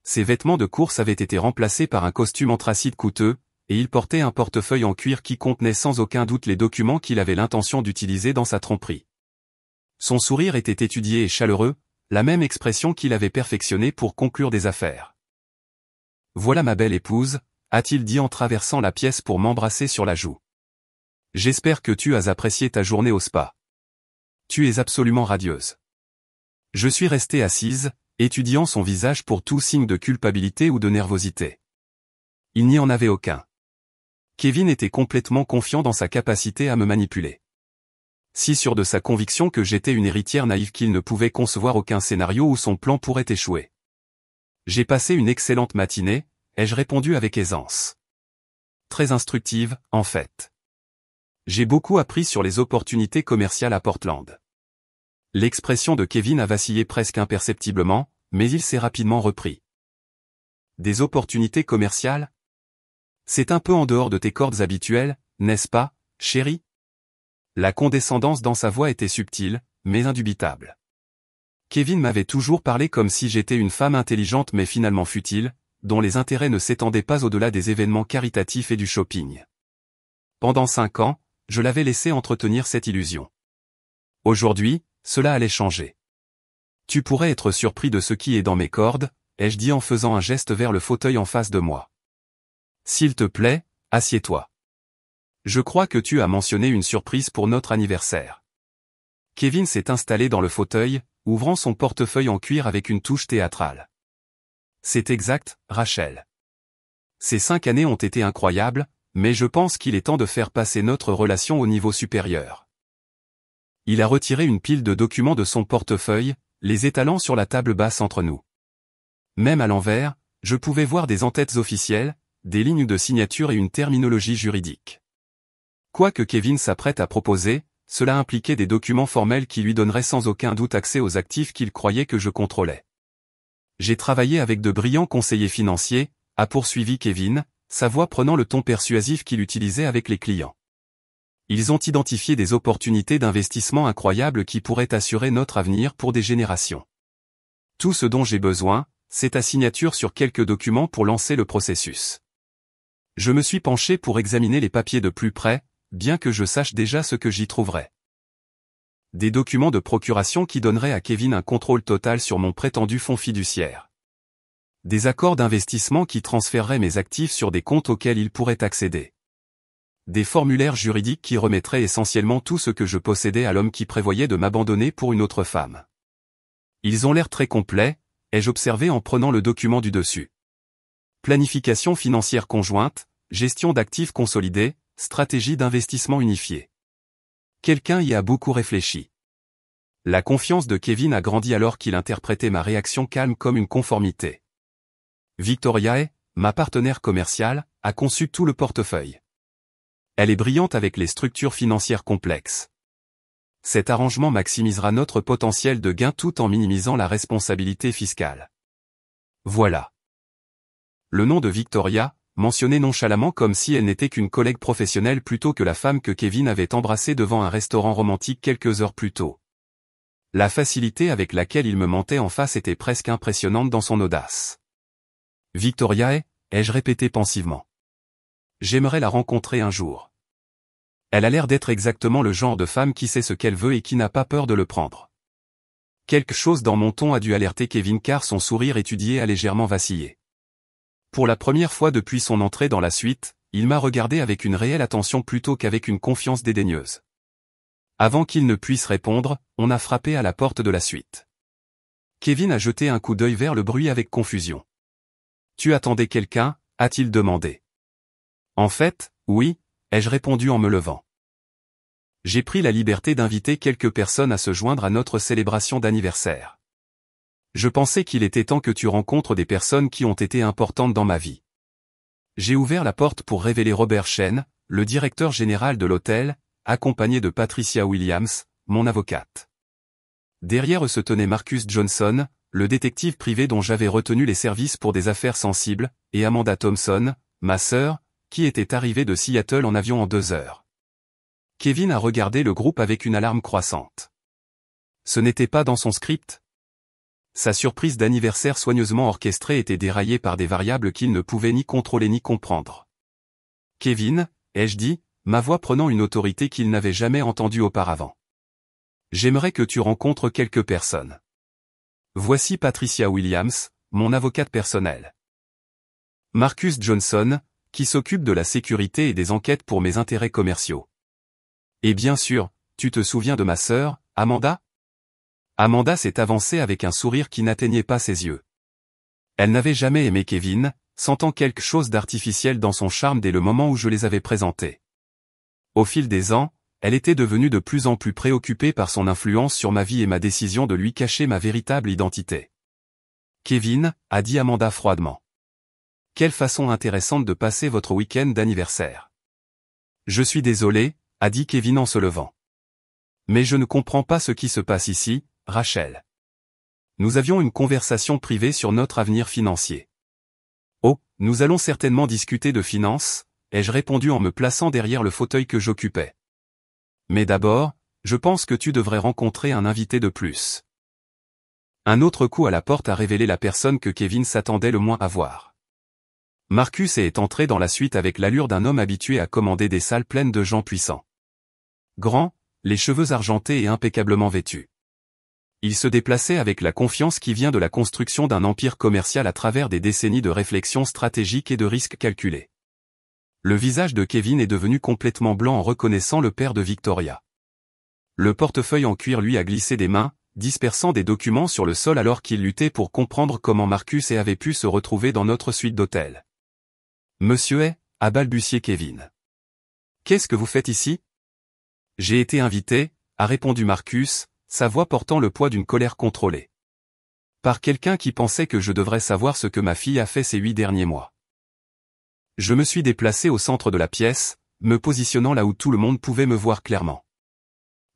Ses vêtements de course avaient été remplacés par un costume anthracite coûteux, et il portait un portefeuille en cuir qui contenait sans aucun doute les documents qu'il avait l'intention d'utiliser dans sa tromperie. Son sourire était étudié et chaleureux, la même expression qu'il avait perfectionnée pour conclure des affaires. « Voilà ma belle épouse », a-t-il dit en traversant la pièce pour m'embrasser sur la joue. « J'espère que tu as apprécié ta journée au spa. Tu es absolument radieuse. » Je suis restée assise, étudiant son visage pour tout signe de culpabilité ou de nervosité. Il n'y en avait aucun. Kevin était complètement confiant dans sa capacité à me manipuler. Si sûr de sa conviction que j'étais une héritière naïve qu'il ne pouvait concevoir aucun scénario où son plan pourrait échouer. J'ai passé une excellente matinée, ai-je répondu avec aisance. Très instructive, en fait. J'ai beaucoup appris sur les opportunités commerciales à Portland. L'expression de Kevin a vacillé presque imperceptiblement, mais il s'est rapidement repris. Des opportunités commerciales? C'est un peu en dehors de tes cordes habituelles, n'est-ce pas, chérie? La condescendance dans sa voix était subtile, mais indubitable. Kevin m'avait toujours parlé comme si j'étais une femme intelligente mais finalement futile, dont les intérêts ne s'étendaient pas au-delà des événements caritatifs et du shopping. Pendant 5 ans, je l'avais laissé entretenir cette illusion. Aujourd'hui, cela allait changer. Tu pourrais être surpris de ce qui est dans mes cordes, ai-je dit en faisant un geste vers le fauteuil en face de moi. S'il te plaît, assieds-toi. Je crois que tu as mentionné une surprise pour notre anniversaire. Kevin s'est installé dans le fauteuil, ouvrant son portefeuille en cuir avec une touche théâtrale. C'est exact, Rachel. Ces 5 années ont été incroyables, mais je pense qu'il est temps de faire passer notre relation au niveau supérieur. Il a retiré une pile de documents de son portefeuille, les étalant sur la table basse entre nous. Même à l'envers, je pouvais voir des en-têtes officielles, des lignes de signature et une terminologie juridique. Quoi que Kevin s'apprête à proposer, cela impliquait des documents formels qui lui donneraient sans aucun doute accès aux actifs qu'il croyait que je contrôlais. J'ai travaillé avec de brillants conseillers financiers, a poursuivi Kevin, sa voix prenant le ton persuasif qu'il utilisait avec les clients. Ils ont identifié des opportunités d'investissement incroyables qui pourraient assurer notre avenir pour des générations. Tout ce dont j'ai besoin, c'est ta signature sur quelques documents pour lancer le processus. Je me suis penché pour examiner les papiers de plus près, bien que je sache déjà ce que j'y trouverai. Des documents de procuration qui donneraient à Kevin un contrôle total sur mon prétendu fonds fiduciaire. Des accords d'investissement qui transféreraient mes actifs sur des comptes auxquels il pourrait accéder. Des formulaires juridiques qui remettraient essentiellement tout ce que je possédais à l'homme qui prévoyait de m'abandonner pour une autre femme. Ils ont l'air très complets, ai-je observé en prenant le document du dessus. Planification financière conjointe, gestion d'actifs consolidés, stratégie d'investissement unifiée. Quelqu'un y a beaucoup réfléchi. La confiance de Kevin a grandi alors qu'il interprétait ma réaction calme comme une conformité. Victoria, ma partenaire commerciale, a conçu tout le portefeuille. Elle est brillante avec les structures financières complexes. Cet arrangement maximisera notre potentiel de gain tout en minimisant la responsabilité fiscale. Voilà. Le nom de Victoria, mentionné nonchalamment comme si elle n'était qu'une collègue professionnelle plutôt que la femme que Kevin avait embrassée devant un restaurant romantique quelques heures plus tôt. La facilité avec laquelle il me mentait en face était presque impressionnante dans son audace. Victoria ai-je répété pensivement. J'aimerais la rencontrer un jour. Elle a l'air d'être exactement le genre de femme qui sait ce qu'elle veut et qui n'a pas peur de le prendre. Quelque chose dans mon ton a dû alerter Kevin car son sourire étudié a légèrement vacillé. Pour la première fois depuis son entrée dans la suite, il m'a regardé avec une réelle attention plutôt qu'avec une confiance dédaigneuse. Avant qu'il ne puisse répondre, on a frappé à la porte de la suite. Kevin a jeté un coup d'œil vers le bruit avec confusion. « Tu attendais quelqu'un » a-t-il demandé. « En fait, oui » ai-je répondu en me levant. J'ai pris la liberté d'inviter quelques personnes à se joindre à notre célébration d'anniversaire. Je pensais qu'il était temps que tu rencontres des personnes qui ont été importantes dans ma vie. J'ai ouvert la porte pour révéler Robert Chen, le directeur général de l'hôtel, accompagné de Patricia Williams, mon avocate. Derrière eux se tenait Marcus Johnson, le détective privé dont j'avais retenu les services pour des affaires sensibles, et Amanda Thompson, ma sœur, qui était arrivée de Seattle en avion en 2 heures. Kevin a regardé le groupe avec une alarme croissante. Ce n'était pas dans son script. Sa surprise d'anniversaire soigneusement orchestrée était déraillée par des variables qu'il ne pouvait ni contrôler ni comprendre. « Kevin » ai-je dit, ma voix prenant une autorité qu'il n'avait jamais entendue auparavant. « J'aimerais que tu rencontres quelques personnes. Voici Patricia Williams, mon avocate personnelle. Marcus Johnson, qui s'occupe de la sécurité et des enquêtes pour mes intérêts commerciaux. Et bien sûr, tu te souviens de ma sœur, Amanda ? » Amanda s'est avancée avec un sourire qui n'atteignait pas ses yeux. Elle n'avait jamais aimé Kevin, sentant quelque chose d'artificiel dans son charme dès le moment où je les avais présentés. Au fil des ans, elle était devenue de plus en plus préoccupée par son influence sur ma vie et ma décision de lui cacher ma véritable identité. « Kevin » a dit Amanda froidement. « Quelle façon intéressante de passer votre week-end d'anniversaire. »« Je suis désolé » a dit Kevin en se levant. « Mais je ne comprends pas ce qui se passe ici, Rachel. Nous avions une conversation privée sur notre avenir financier. »« Oh, nous allons certainement discuter de finances » ai-je répondu en me plaçant derrière le fauteuil que j'occupais. « Mais d'abord, je pense que tu devrais rencontrer un invité de plus. » Un autre coup à la porte a révélé la personne que Kevin s'attendait le moins à voir. Marcus est entré dans la suite avec l'allure d'un homme habitué à commander des salles pleines de gens puissants. Grand, les cheveux argentés et impeccablement vêtu. Il se déplaçait avec la confiance qui vient de la construction d'un empire commercial à travers des décennies de réflexion stratégique et de risques calculés. Le visage de Kevin est devenu complètement blanc en reconnaissant le père de Victoria. Le portefeuille en cuir lui a glissé des mains, dispersant des documents sur le sol alors qu'il luttait pour comprendre comment Marcus avait pu se retrouver dans notre suite d'hôtel. « Monsieur est » a balbutié Kevin. « Qu'est-ce que vous faites ici ?»« J'ai été invité » a répondu Marcus, sa voix portant le poids d'une colère contrôlée. « Par quelqu'un qui pensait que je devrais savoir ce que ma fille a fait ces 8 derniers mois. » Je me suis déplacé au centre de la pièce, me positionnant là où tout le monde pouvait me voir clairement.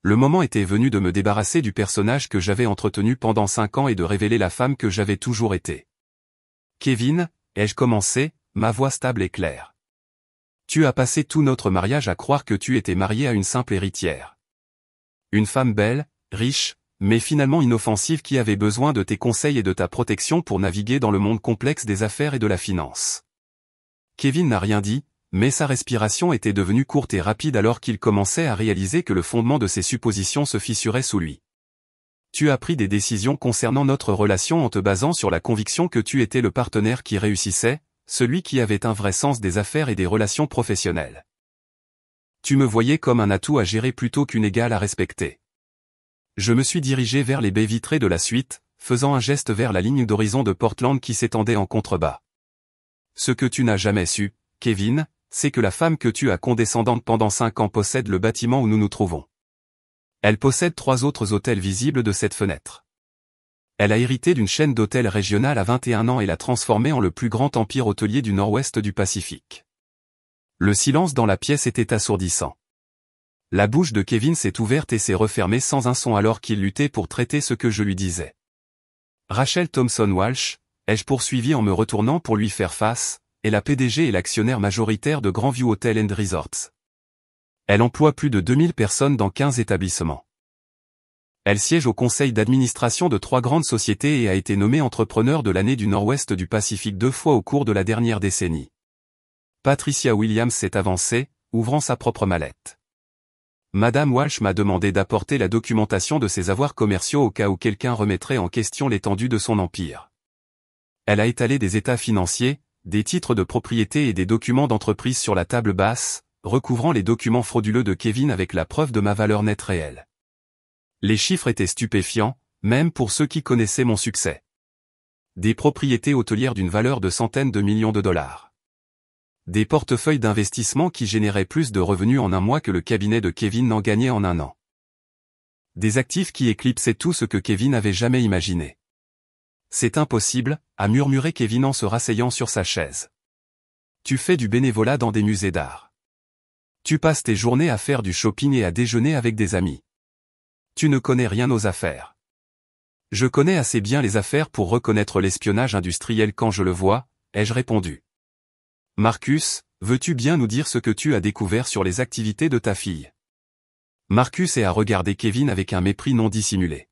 Le moment était venu de me débarrasser du personnage que j'avais entretenu pendant 5 ans et de révéler la femme que j'avais toujours été. « Kevin » ai-je commencé, ma voix stable et claire. « Tu as passé tout notre mariage à croire que tu étais marié à une simple héritière. Une femme belle, riche, mais finalement inoffensive qui avait besoin de tes conseils et de ta protection pour naviguer dans le monde complexe des affaires et de la finance. » Kevin n'a rien dit, mais sa respiration était devenue courte et rapide alors qu'il commençait à réaliser que le fondement de ses suppositions se fissurait sous lui. Tu as pris des décisions concernant notre relation en te basant sur la conviction que tu étais le partenaire qui réussissait, celui qui avait un vrai sens des affaires et des relations professionnelles. Tu me voyais comme un atout à gérer plutôt qu'une égale à respecter. Je me suis dirigé vers les baies vitrées de la suite, faisant un geste vers la ligne d'horizon de Portland qui s'étendait en contrebas. Ce que tu n'as jamais su, Kevin, c'est que la femme que tu as condescendante pendant 5 ans possède le bâtiment où nous nous trouvons. Elle possède 3 autres hôtels visibles de cette fenêtre. Elle a hérité d'une chaîne d'hôtels régionale à 21 ans et l'a transformée en le plus grand empire hôtelier du nord-ouest du Pacifique. Le silence dans la pièce était assourdissant. La bouche de Kevin s'est ouverte et s'est refermée sans un son alors qu'il luttait pour traiter ce que je lui disais. Rachel Thompson Walsh, ai-je poursuivi en me retournant pour lui faire face, est la PDG et l'actionnaire majoritaire de Grandview Hotel & Resorts. Elle emploie plus de 2000 personnes dans 15 établissements. Elle siège au conseil d'administration de 3 grandes sociétés et a été nommée entrepreneur de l'année du Nord-Ouest du Pacifique 2 fois au cours de la dernière décennie. Patricia Williams s'est avancée, ouvrant sa propre mallette. Madame Walsh m'a demandé d'apporter la documentation de ses avoirs commerciaux au cas où quelqu'un remettrait en question l'étendue de son empire. Elle a étalé des états financiers, des titres de propriété et des documents d'entreprise sur la table basse, recouvrant les documents frauduleux de Kevin avec la preuve de ma valeur nette réelle. Les chiffres étaient stupéfiants, même pour ceux qui connaissaient mon succès. Des propriétés hôtelières d'une valeur de centaines de millions de dollars. Des portefeuilles d'investissement qui généraient plus de revenus en un mois que le cabinet de Kevin n'en gagnait en un an. Des actifs qui éclipsaient tout ce que Kevin avait jamais imaginé. C'est impossible, a murmuré Kevin en se rasseyant sur sa chaise. Tu fais du bénévolat dans des musées d'art. Tu passes tes journées à faire du shopping et à déjeuner avec des amis. Tu ne connais rien aux affaires. Je connais assez bien les affaires pour reconnaître l'espionnage industriel quand je le vois, ai-je répondu. Marcus, veux-tu bien nous dire ce que tu as découvert sur les activités de ta fille? Marcus a regardé Kevin avec un mépris non dissimulé.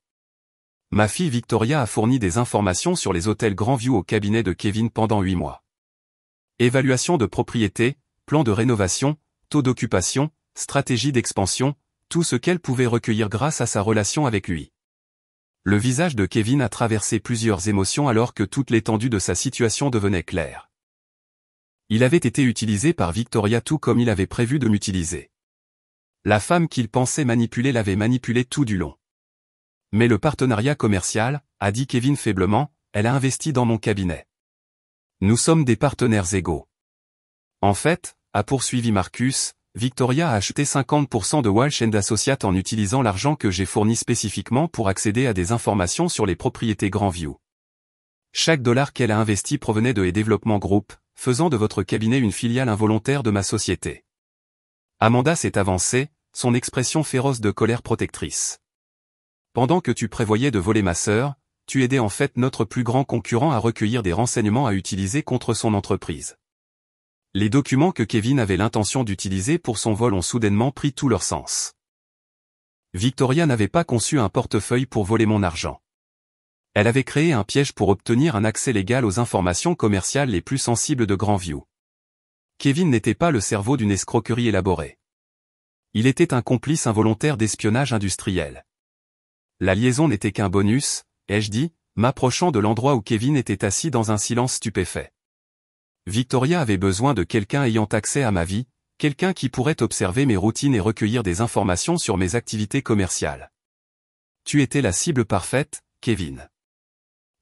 Ma fille Victoria a fourni des informations sur les hôtels Grandview au cabinet de Kevin pendant 8 mois. Évaluation de propriété, plan de rénovation, taux d'occupation, stratégie d'expansion, tout ce qu'elle pouvait recueillir grâce à sa relation avec lui. Le visage de Kevin a traversé plusieurs émotions alors que toute l'étendue de sa situation devenait claire. Il avait été utilisé par Victoria tout comme il avait prévu de m'utiliser. La femme qu'il pensait manipuler l'avait manipulé tout du long. Mais le partenariat commercial, a dit Kevin faiblement, elle a investi dans mon cabinet. Nous sommes des partenaires égaux. En fait, a poursuivi Marcus, Victoria a acheté 50% de Walsh & Associates en utilisant l'argent que j'ai fourni spécifiquement pour accéder à des informations sur les propriétés Grandview. Chaque dollar qu'elle a investi provenait de Development Group, faisant de votre cabinet une filiale involontaire de ma société. Amanda s'est avancée, son expression féroce de colère protectrice. Pendant que tu prévoyais de voler ma sœur, tu aidais en fait notre plus grand concurrent à recueillir des renseignements à utiliser contre son entreprise. Les documents que Kevin avait l'intention d'utiliser pour son vol ont soudainement pris tout leur sens. Victoria n'avait pas conçu un portefeuille pour voler mon argent. Elle avait créé un piège pour obtenir un accès légal aux informations commerciales les plus sensibles de Grandview. Kevin n'était pas le cerveau d'une escroquerie élaborée. Il était un complice involontaire d'espionnage industriel. La liaison n'était qu'un bonus, ai-je dit, m'approchant de l'endroit où Kevin était assis dans un silence stupéfait. Victoria avait besoin de quelqu'un ayant accès à ma vie, quelqu'un qui pourrait observer mes routines et recueillir des informations sur mes activités commerciales. Tu étais la cible parfaite, Kevin.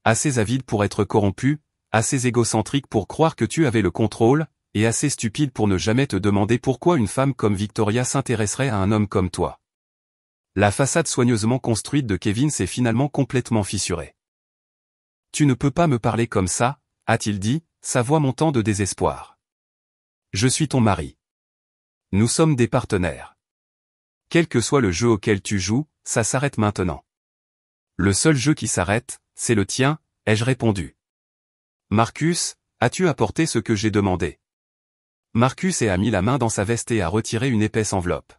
Assez avide pour être corrompu, assez égocentrique pour croire que tu avais le contrôle, et assez stupide pour ne jamais te demander pourquoi une femme comme Victoria s'intéresserait à un homme comme toi. La façade soigneusement construite de Kevin s'est finalement complètement fissurée. Tu ne peux pas me parler comme ça, a-t-il dit, sa voix montant de désespoir. Je suis ton mari. Nous sommes des partenaires. Quel que soit le jeu auquel tu joues, ça s'arrête maintenant. Le seul jeu qui s'arrête, c'est le tien, ai-je répondu. Marcus, as-tu apporté ce que j'ai demandé? Marcus a mis la main dans sa veste et a retiré une épaisse enveloppe.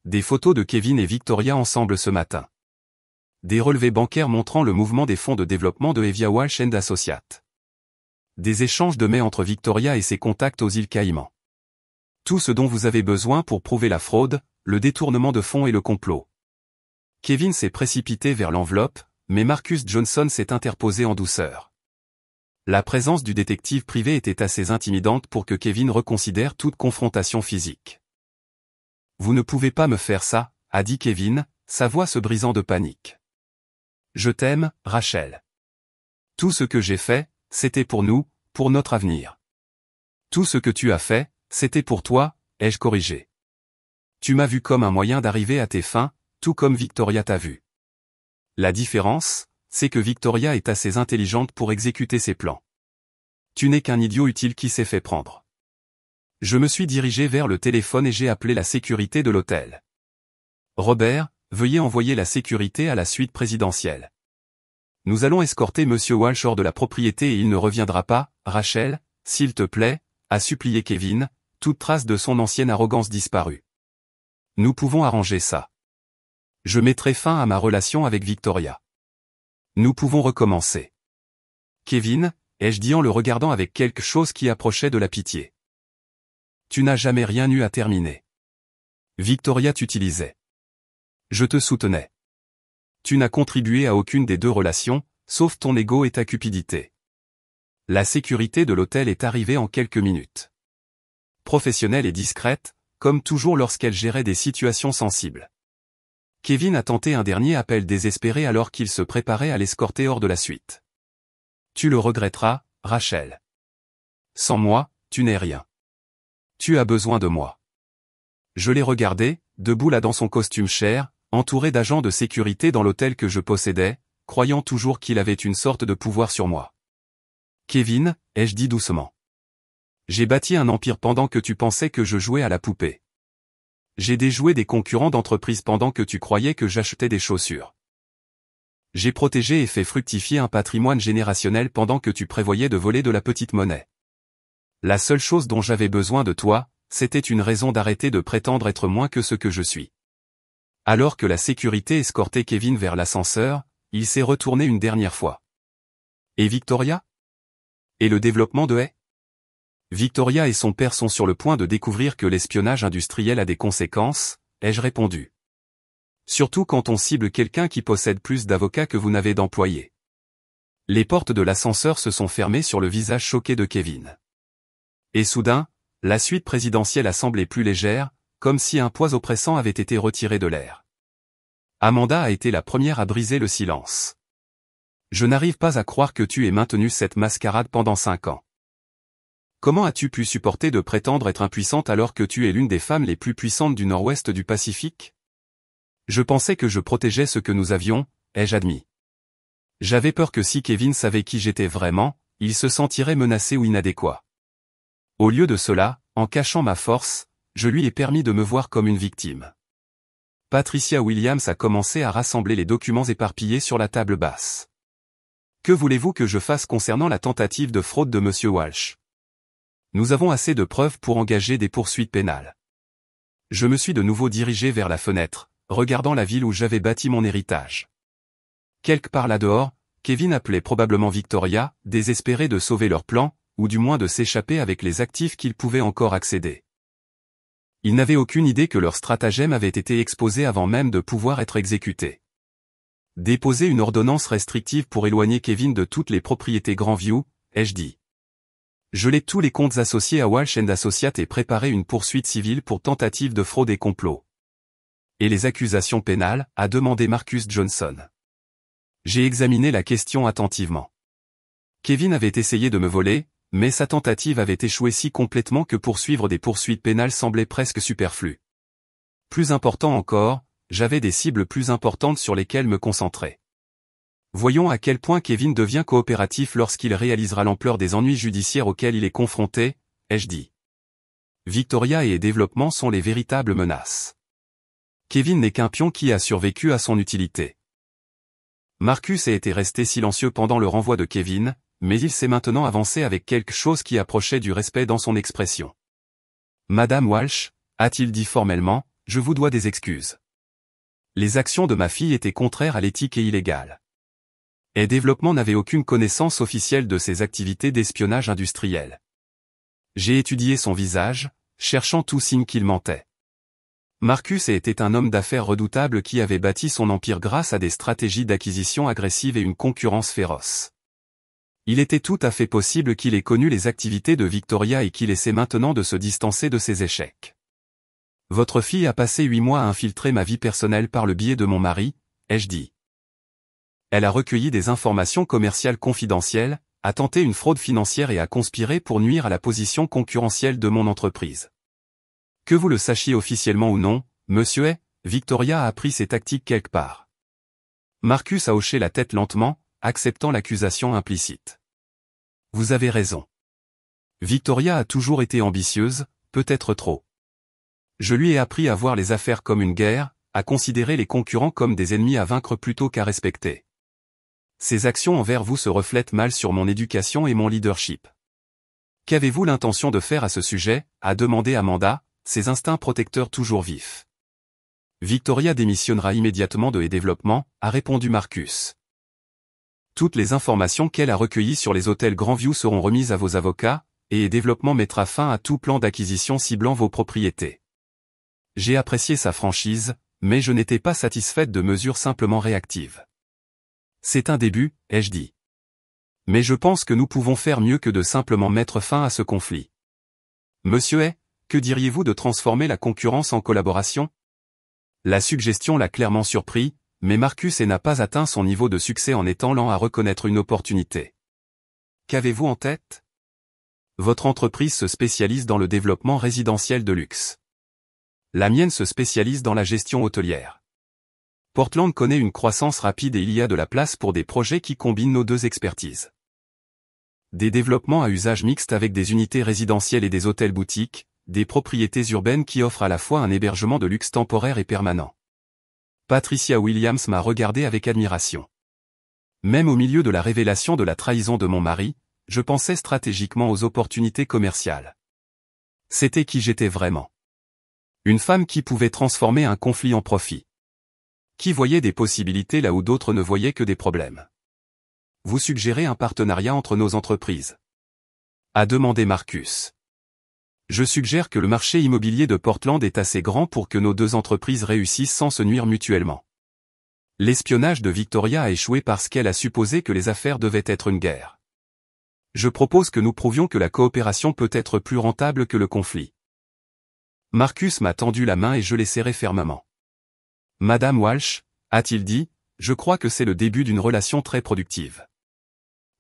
Des photos de Kevin et Victoria ensemble ce matin. Des relevés bancaires montrant le mouvement des fonds de développement de Evia Walsh & Associates. Des échanges de mails entre Victoria et ses contacts aux îles Caïmans. Tout ce dont vous avez besoin pour prouver la fraude, le détournement de fonds et le complot. Kevin s'est précipité vers l'enveloppe, mais Marcus Johnson s'est interposé en douceur. La présence du détective privé était assez intimidante pour que Kevin reconsidère toute confrontation physique. Vous ne pouvez pas me faire ça, a dit Kevin, sa voix se brisant de panique. Je t'aime, Rachel. Tout ce que j'ai fait, c'était pour nous, pour notre avenir. Tout ce que tu as fait, c'était pour toi, ai-je corrigé. Tu m'as vu comme un moyen d'arriver à tes fins, tout comme Victoria t'a vu. La différence, c'est que Victoria est assez intelligente pour exécuter ses plans. Tu n'es qu'un idiot utile qui s'est fait prendre. Je me suis dirigé vers le téléphone et j'ai appelé la sécurité de l'hôtel. Robert, veuillez envoyer la sécurité à la suite présidentielle. Nous allons escorter Monsieur Walsh hors de la propriété et il ne reviendra pas, Rachel, s'il te plaît, a supplié Kevin, toute trace de son ancienne arrogance disparue. Nous pouvons arranger ça. Je mettrai fin à ma relation avec Victoria. Nous pouvons recommencer. Kevin, ai-je dit en le regardant avec quelque chose qui approchait de la pitié. Tu n'as jamais rien eu à terminer. Victoria t'utilisait. Je te soutenais. Tu n'as contribué à aucune des deux relations, sauf ton ego et ta cupidité. La sécurité de l'hôtel est arrivée en quelques minutes. Professionnelle et discrète, comme toujours lorsqu'elle gérait des situations sensibles. Kevin a tenté un dernier appel désespéré alors qu'il se préparait à l'escorter hors de la suite. Tu le regretteras, Rachel. Sans moi, tu n'es rien. Tu as besoin de moi. Je l'ai regardé, debout là dans son costume cher, entouré d'agents de sécurité dans l'hôtel que je possédais, croyant toujours qu'il avait une sorte de pouvoir sur moi. Kevin, ai-je dit doucement. J'ai bâti un empire pendant que tu pensais que je jouais à la poupée. J'ai déjoué des concurrents d'entreprise pendant que tu croyais que j'achetais des chaussures. J'ai protégé et fait fructifier un patrimoine générationnel pendant que tu prévoyais de voler de la petite monnaie. La seule chose dont j'avais besoin de toi, c'était une raison d'arrêter de prétendre être moins que ce que je suis. Alors que la sécurité escortait Kevin vers l'ascenseur, il s'est retourné une dernière fois. Et Victoria? Et le développement de haies? Victoria et son père sont sur le point de découvrir que l'espionnage industriel a des conséquences, ai-je répondu. Surtout quand on cible quelqu'un qui possède plus d'avocats que vous n'avez d'employés. Les portes de l'ascenseur se sont fermées sur le visage choqué de Kevin. Et soudain, la suite présidentielle a semblé plus légère, comme si un poids oppressant avait été retiré de l'air. Amanda a été la première à briser le silence. Je n'arrive pas à croire que tu aies maintenu cette mascarade pendant 5 ans. Comment as-tu pu supporter de prétendre être impuissante alors que tu es l'une des femmes les plus puissantes du nord-ouest du Pacifique? Je pensais que je protégeais ce que nous avions, ai-je admis. J'avais peur que si Kevin savait qui j'étais vraiment, il se sentirait menacé ou inadéquat. Au lieu de cela, en cachant ma force, je lui ai permis de me voir comme une victime. Patricia Williams a commencé à rassembler les documents éparpillés sur la table basse. Que voulez-vous que je fasse concernant la tentative de fraude de Monsieur Walsh? Nous avons assez de preuves pour engager des poursuites pénales. Je me suis de nouveau dirigé vers la fenêtre, regardant la ville où j'avais bâti mon héritage. Quelque part là dehors, Kevin appelait probablement Victoria, désespéré de sauver leur plan, ou du moins de s'échapper avec les actifs qu'il pouvait encore accéder. Il n'avait aucune idée que leur stratagème avait été exposé avant même de pouvoir être exécuté. Déposer une ordonnance restrictive pour éloigner Kevin de toutes les propriétés Grandview, ai-je dit. Geler tous les comptes associés à Walsh & Associates et préparer une poursuite civile pour tentative de fraude et complot. Et les accusations pénales, a demandé Marcus Johnson. J'ai examiné la question attentivement. Kevin avait essayé de me voler, mais sa tentative avait échoué si complètement que poursuivre des poursuites pénales semblait presque superflu. Plus important encore, j'avais des cibles plus importantes sur lesquelles me concentrer. Voyons à quel point Kevin devient coopératif lorsqu'il réalisera l'ampleur des ennuis judiciaires auxquels il est confronté, ai-je dit. Victoria et développement sont les véritables menaces. Kevin n'est qu'un pion qui a survécu à son utilité. Marcus a été resté silencieux pendant le renvoi de Kevin, mais il s'est maintenant avancé avec quelque chose qui approchait du respect dans son expression. Madame Walsh, a-t-il dit formellement, je vous dois des excuses. Les actions de ma fille étaient contraires à l'éthique et illégales. Et développement n'avait aucune connaissance officielle de ses activités d'espionnage industriel. J'ai étudié son visage, cherchant tout signe qu'il mentait. Marcus était un homme d'affaires redoutable qui avait bâti son empire grâce à des stratégies d'acquisition agressives et une concurrence féroce. Il était tout à fait possible qu'il ait connu les activités de Victoria et qu'il essaie maintenant de se distancer de ses échecs. Votre fille a passé 8 mois à infiltrer ma vie personnelle par le biais de mon mari, ai-je dit. Elle a recueilli des informations commerciales confidentielles, a tenté une fraude financière et a conspiré pour nuire à la position concurrentielle de mon entreprise. Que vous le sachiez officiellement ou non, monsieur Victoria a appris ses tactiques quelque part. Marcus a hoché la tête lentement, acceptant l'accusation implicite. Vous avez raison. Victoria a toujours été ambitieuse, peut-être trop. Je lui ai appris à voir les affaires comme une guerre, à considérer les concurrents comme des ennemis à vaincre plutôt qu'à respecter. Ses actions envers vous se reflètent mal sur mon éducation et mon leadership. Qu'avez-vous l'intention de faire à ce sujet, a demandé Amanda, ses instincts protecteurs toujours vifs. Victoria démissionnera immédiatement de développement, a répondu Marcus. Toutes les informations qu'elle a recueillies sur les hôtels Grandview seront remises à vos avocats, et développement mettra fin à tout plan d'acquisition ciblant vos propriétés. J'ai apprécié sa franchise, mais je n'étais pas satisfaite de mesures simplement réactives. C'est un début, ai-je dit. Mais je pense que nous pouvons faire mieux que de simplement mettre fin à ce conflit. Monsieur que diriez-vous de transformer la concurrence en collaboration? La suggestion l'a clairement surpris, mais Marcus n'a pas atteint son niveau de succès en étant lent à reconnaître une opportunité. Qu'avez-vous en tête? Votre entreprise se spécialise dans le développement résidentiel de luxe. La mienne se spécialise dans la gestion hôtelière. Portland connaît une croissance rapide et il y a de la place pour des projets qui combinent nos deux expertises. Des développements à usage mixte avec des unités résidentielles et des hôtels boutiques, des propriétés urbaines qui offrent à la fois un hébergement de luxe temporaire et permanent. Patricia Williams m'a regardé avec admiration. Même au milieu de la révélation de la trahison de mon mari, je pensais stratégiquement aux opportunités commerciales. C'était qui j'étais vraiment. Une femme qui pouvait transformer un conflit en profit. Qui voyait des possibilités là où d'autres ne voyaient que des problèmes. Vous suggérez un partenariat entre nos entreprises? A demandé Marcus. Je suggère que le marché immobilier de Portland est assez grand pour que nos deux entreprises réussissent sans se nuire mutuellement. L'espionnage de Victoria a échoué parce qu'elle a supposé que les affaires devaient être une guerre. Je propose que nous prouvions que la coopération peut être plus rentable que le conflit. Marcus m'a tendu la main et je l'ai serrée fermement. Madame Walsh, a-t-il dit, je crois que c'est le début d'une relation très productive.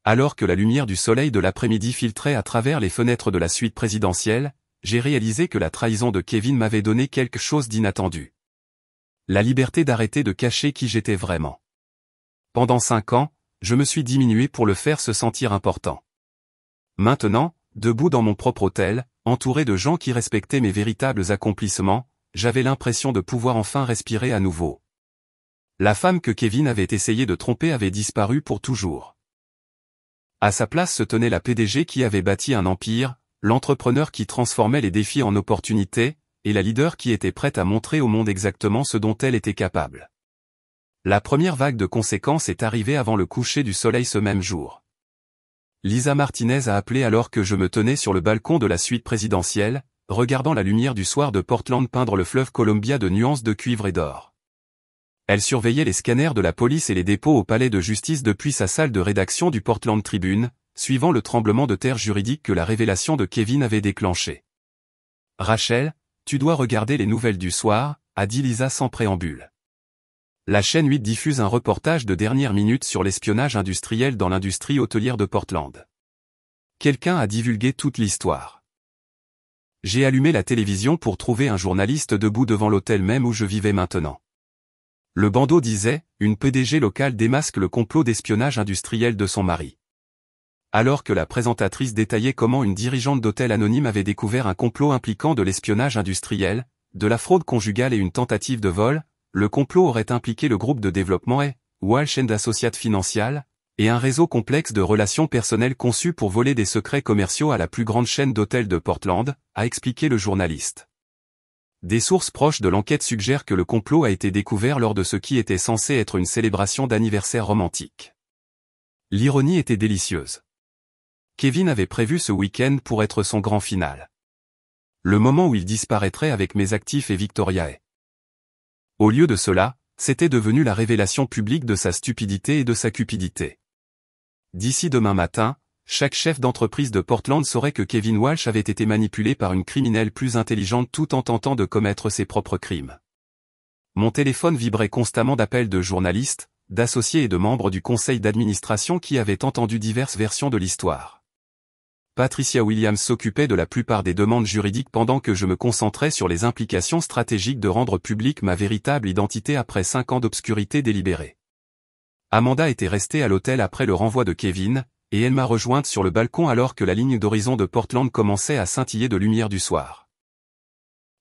Alors que la lumière du soleil de l'après-midi filtrait à travers les fenêtres de la suite présidentielle, j'ai réalisé que la trahison de Kevin m'avait donné quelque chose d'inattendu. La liberté d'arrêter de cacher qui j'étais vraiment. Pendant 5 ans, je me suis diminué pour le faire se sentir important. Maintenant, debout dans mon propre hôtel, entouré de gens qui respectaient mes véritables accomplissements, j'avais l'impression de pouvoir enfin respirer à nouveau. La femme que Kevin avait essayé de tromper avait disparu pour toujours. À sa place se tenait la PDG qui avait bâti un empire, l'entrepreneur qui transformait les défis en opportunités, et la leader qui était prête à montrer au monde exactement ce dont elle était capable. La première vague de conséquences est arrivée avant le coucher du soleil ce même jour. Lisa Martinez a appelé alors que je me tenais sur le balcon de la suite présidentielle, regardant la lumière du soir de Portland peindre le fleuve Columbia de nuances de cuivre et d'or. Elle surveillait les scanners de la police et les dépôts au palais de justice depuis sa salle de rédaction du Portland Tribune, suivant le tremblement de terre juridique que la révélation de Kevin avait déclenché. « Rachel, tu dois regarder les nouvelles du soir », a dit Lisa sans préambule. La chaîne 8 diffuse un reportage de dernière minute sur l'espionnage industriel dans l'industrie hôtelière de Portland. Quelqu'un a divulgué toute l'histoire. J'ai allumé la télévision pour trouver un journaliste debout devant l'hôtel même où je vivais maintenant. Le bandeau disait « Une PDG locale démasque le complot d'espionnage industriel de son mari ». Alors que la présentatrice détaillait comment une dirigeante d'hôtel anonyme avait découvert un complot impliquant de l'espionnage industriel, de la fraude conjugale et une tentative de vol, le complot aurait impliqué le groupe de développement Walsh & Associates Financial, et un réseau complexe de relations personnelles conçu pour voler des secrets commerciaux à la plus grande chaîne d'hôtels de Portland, a expliqué le journaliste. Des sources proches de l'enquête suggèrent que le complot a été découvert lors de ce qui était censé être une célébration d'anniversaire romantique. L'ironie était délicieuse. Kevin avait prévu ce week-end pour être son grand final. Le moment où il disparaîtrait avec mes actifs et Victoriae. Au lieu de cela, c'était devenu la révélation publique de sa stupidité et de sa cupidité. D'ici demain matin, chaque chef d'entreprise de Portland saurait que Kevin Walsh avait été manipulé par une criminelle plus intelligente tout en tentant de commettre ses propres crimes. Mon téléphone vibrait constamment d'appels de journalistes, d'associés et de membres du conseil d'administration qui avaient entendu diverses versions de l'histoire. Patricia Williams s'occupait de la plupart des demandes juridiques pendant que je me concentrais sur les implications stratégiques de rendre publique ma véritable identité après 5 ans d'obscurité délibérée. Amanda était restée à l'hôtel après le renvoi de Kevin, et elle m'a rejointe sur le balcon alors que la ligne d'horizon de Portland commençait à scintiller de lumière du soir.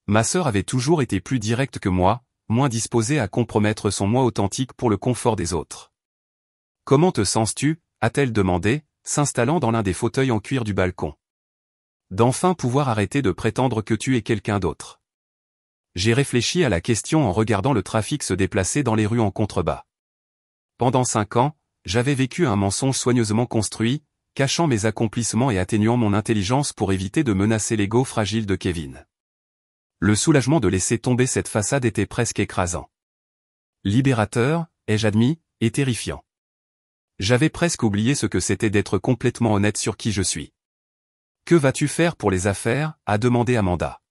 Ma sœur avait toujours été plus directe que moi, moins disposée à compromettre son moi authentique pour le confort des autres. « Comment te sens-tu » a-t-elle demandé, s'installant dans l'un des fauteuils en cuir du balcon. D'enfin pouvoir arrêter de prétendre que tu es quelqu'un d'autre. J'ai réfléchi à la question en regardant le trafic se déplacer dans les rues en contrebas. Pendant 5 ans, j'avais vécu un mensonge soigneusement construit, cachant mes accomplissements et atténuant mon intelligence pour éviter de menacer l'ego fragile de Kevin. Le soulagement de laisser tomber cette façade était presque écrasant. Libérateur, ai-je admis, et terrifiant. J'avais presque oublié ce que c'était d'être complètement honnête sur qui je suis. « Que vas-tu faire pour les affaires » a demandé Amanda.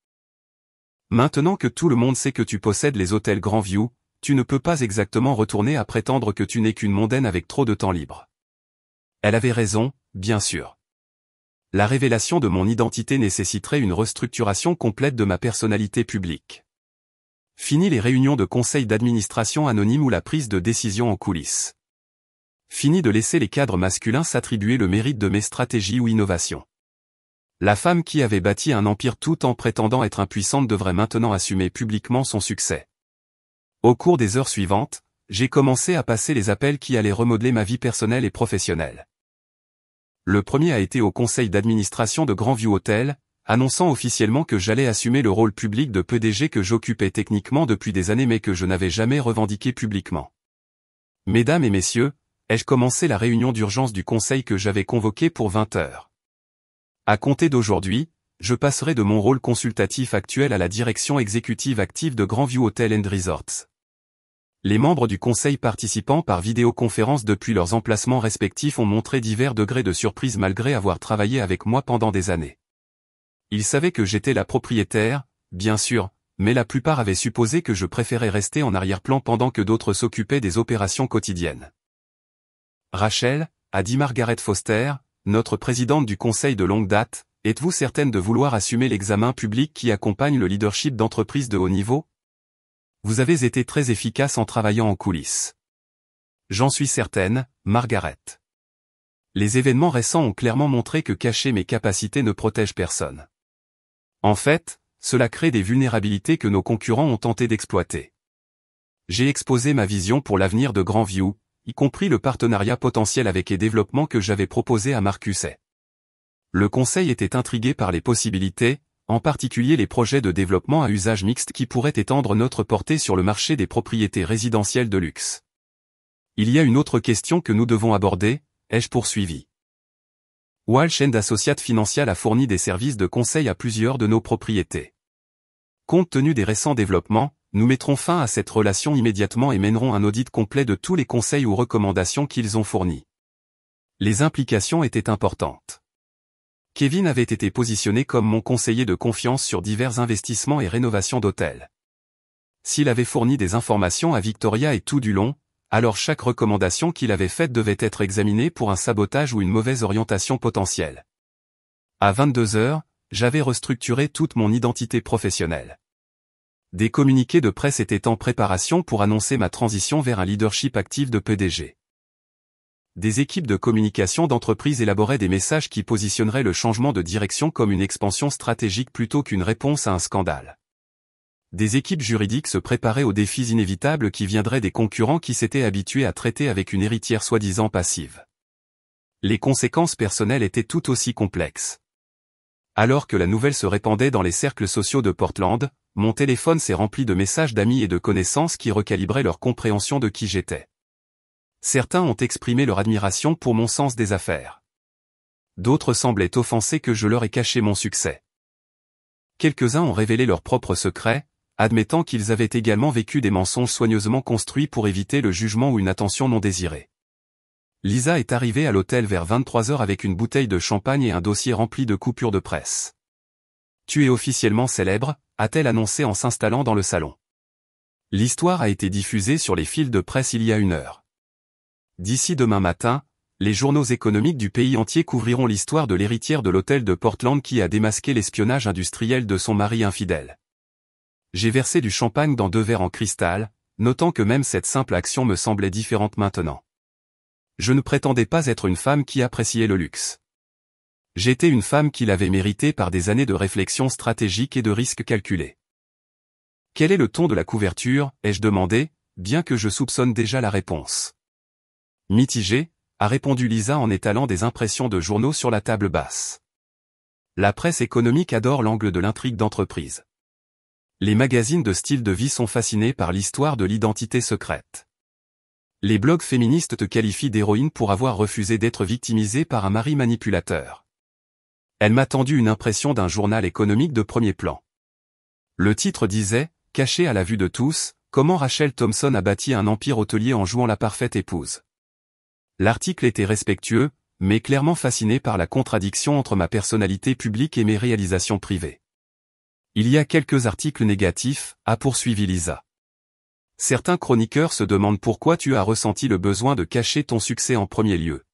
« Maintenant que tout le monde sait que tu possèdes les hôtels Grandview, tu ne peux pas exactement retourner à prétendre que tu n'es qu'une mondaine avec trop de temps libre. » Elle avait raison, bien sûr. La révélation de mon identité nécessiterait une restructuration complète de ma personnalité publique. Fini les réunions de conseil d'administration anonymes ou la prise de décision en coulisses. Fini de laisser les cadres masculins s'attribuer le mérite de mes stratégies ou innovations. La femme qui avait bâti un empire tout en prétendant être impuissante devrait maintenant assumer publiquement son succès. Au cours des heures suivantes, j'ai commencé à passer les appels qui allaient remodeler ma vie personnelle et professionnelle. Le premier a été au conseil d'administration de Grandview Hotel, annonçant officiellement que j'allais assumer le rôle public de PDG que j'occupais techniquement depuis des années mais que je n'avais jamais revendiqué publiquement. Mesdames et messieurs, ai-je commencé la réunion d'urgence du conseil que j'avais convoquée pour 20 heures. À compter d'aujourd'hui, je passerai de mon rôle consultatif actuel à la direction exécutive active de Grandview Hotel & Resorts. Les membres du conseil participant par vidéoconférence depuis leurs emplacements respectifs ont montré divers degrés de surprise malgré avoir travaillé avec moi pendant des années. Ils savaient que j'étais la propriétaire, bien sûr, mais la plupart avaient supposé que je préférais rester en arrière-plan pendant que d'autres s'occupaient des opérations quotidiennes. Rachel, a dit Margaret Foster, notre présidente du conseil de longue date, êtes-vous certaine de vouloir assumer l'examen public qui accompagne le leadership d'entreprises de haut niveau? Vous avez été très efficace en travaillant en coulisses. J'en suis certaine, Margaret. Les événements récents ont clairement montré que cacher mes capacités ne protège personne. En fait, cela crée des vulnérabilités que nos concurrents ont tenté d'exploiter. J'ai exposé ma vision pour l'avenir de Grandview, y compris le partenariat potentiel avec les développements que j'avais proposé à Marcus & Le conseil était intrigué par les possibilités, en particulier les projets de développement à usage mixte qui pourraient étendre notre portée sur le marché des propriétés résidentielles de luxe. Il y a une autre question que nous devons aborder, ai-je poursuivi. Walsh & Associates Financial a fourni des services de conseil à plusieurs de nos propriétés. Compte tenu des récents développements, nous mettrons fin à cette relation immédiatement et mènerons un audit complet de tous les conseils ou recommandations qu'ils ont fournis. Les implications étaient importantes. Kevin avait été positionné comme mon conseiller de confiance sur divers investissements et rénovations d'hôtels. S'il avait fourni des informations à Victoria et tout du long, alors chaque recommandation qu'il avait faite devait être examinée pour un sabotage ou une mauvaise orientation potentielle. À 22 heures, j'avais restructuré toute mon identité professionnelle. Des communiqués de presse étaient en préparation pour annoncer ma transition vers un leadership actif de PDG. Des équipes de communication d'entreprise élaboraient des messages qui positionneraient le changement de direction comme une expansion stratégique plutôt qu'une réponse à un scandale. Des équipes juridiques se préparaient aux défis inévitables qui viendraient des concurrents qui s'étaient habitués à traiter avec une héritière soi-disant passive. Les conséquences personnelles étaient tout aussi complexes. Alors que la nouvelle se répandait dans les cercles sociaux de Portland, mon téléphone s'est rempli de messages d'amis et de connaissances qui recalibraient leur compréhension de qui j'étais. Certains ont exprimé leur admiration pour mon sens des affaires. D'autres semblaient offensés que je leur ai caché mon succès. Quelques-uns ont révélé leurs propres secrets, admettant qu'ils avaient également vécu des mensonges soigneusement construits pour éviter le jugement ou une attention non désirée. Lisa est arrivée à l'hôtel vers 23 heures avec une bouteille de champagne et un dossier rempli de coupures de presse. « Tu es officiellement célèbre », a-t-elle annoncé en s'installant dans le salon. L'histoire a été diffusée sur les fils de presse il y a 1 heure. D'ici demain matin, les journaux économiques du pays entier couvriront l'histoire de l'héritière de l'hôtel de Portland qui a démasqué l'espionnage industriel de son mari infidèle. J'ai versé du champagne dans 2 verres en cristal, notant que même cette simple action me semblait différente maintenant. Je ne prétendais pas être une femme qui appréciait le luxe. J'étais une femme qui l'avait mérité par des années de réflexion stratégique et de risques calculés. Quel est le ton de la couverture, ai-je demandé, bien que je soupçonne déjà la réponse. Mitigé, a répondu Lisa en étalant des impressions de journaux sur la table basse. La presse économique adore l'angle de l'intrigue d'entreprise. Les magazines de style de vie sont fascinés par l'histoire de l'identité secrète. Les blogs féministes te qualifient d'héroïne pour avoir refusé d'être victimisée par un mari manipulateur. Elle m'a tendu une impression d'un journal économique de premier plan. Le titre disait, caché à la vue de tous, comment Rachel Thompson a bâti un empire hôtelier en jouant la parfaite épouse. L'article était respectueux, mais clairement fasciné par la contradiction entre ma personnalité publique et mes réalisations privées. Il y a quelques articles négatifs, a poursuivi Lisa. Certains chroniqueurs se demandent pourquoi tu as ressenti le besoin de cacher ton succès en premier lieu.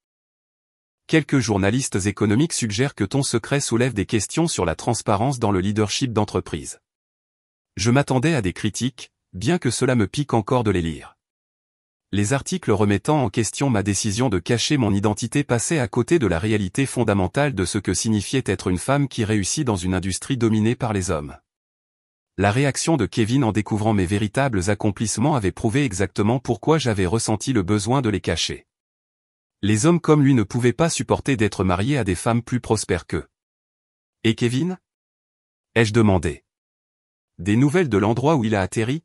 Quelques journalistes économiques suggèrent que ton secret soulève des questions sur la transparence dans le leadership d'entreprise. Je m'attendais à des critiques, bien que cela me pique encore de les lire. Les articles remettant en question ma décision de cacher mon identité passaient à côté de la réalité fondamentale de ce que signifiait être une femme qui réussit dans une industrie dominée par les hommes. La réaction de Kevin en découvrant mes véritables accomplissements avait prouvé exactement pourquoi j'avais ressenti le besoin de les cacher. Les hommes comme lui ne pouvaient pas supporter d'être mariés à des femmes plus prospères qu'eux. Et Kevin ? Ai-je demandé. Des nouvelles de l'endroit où il a atterri ?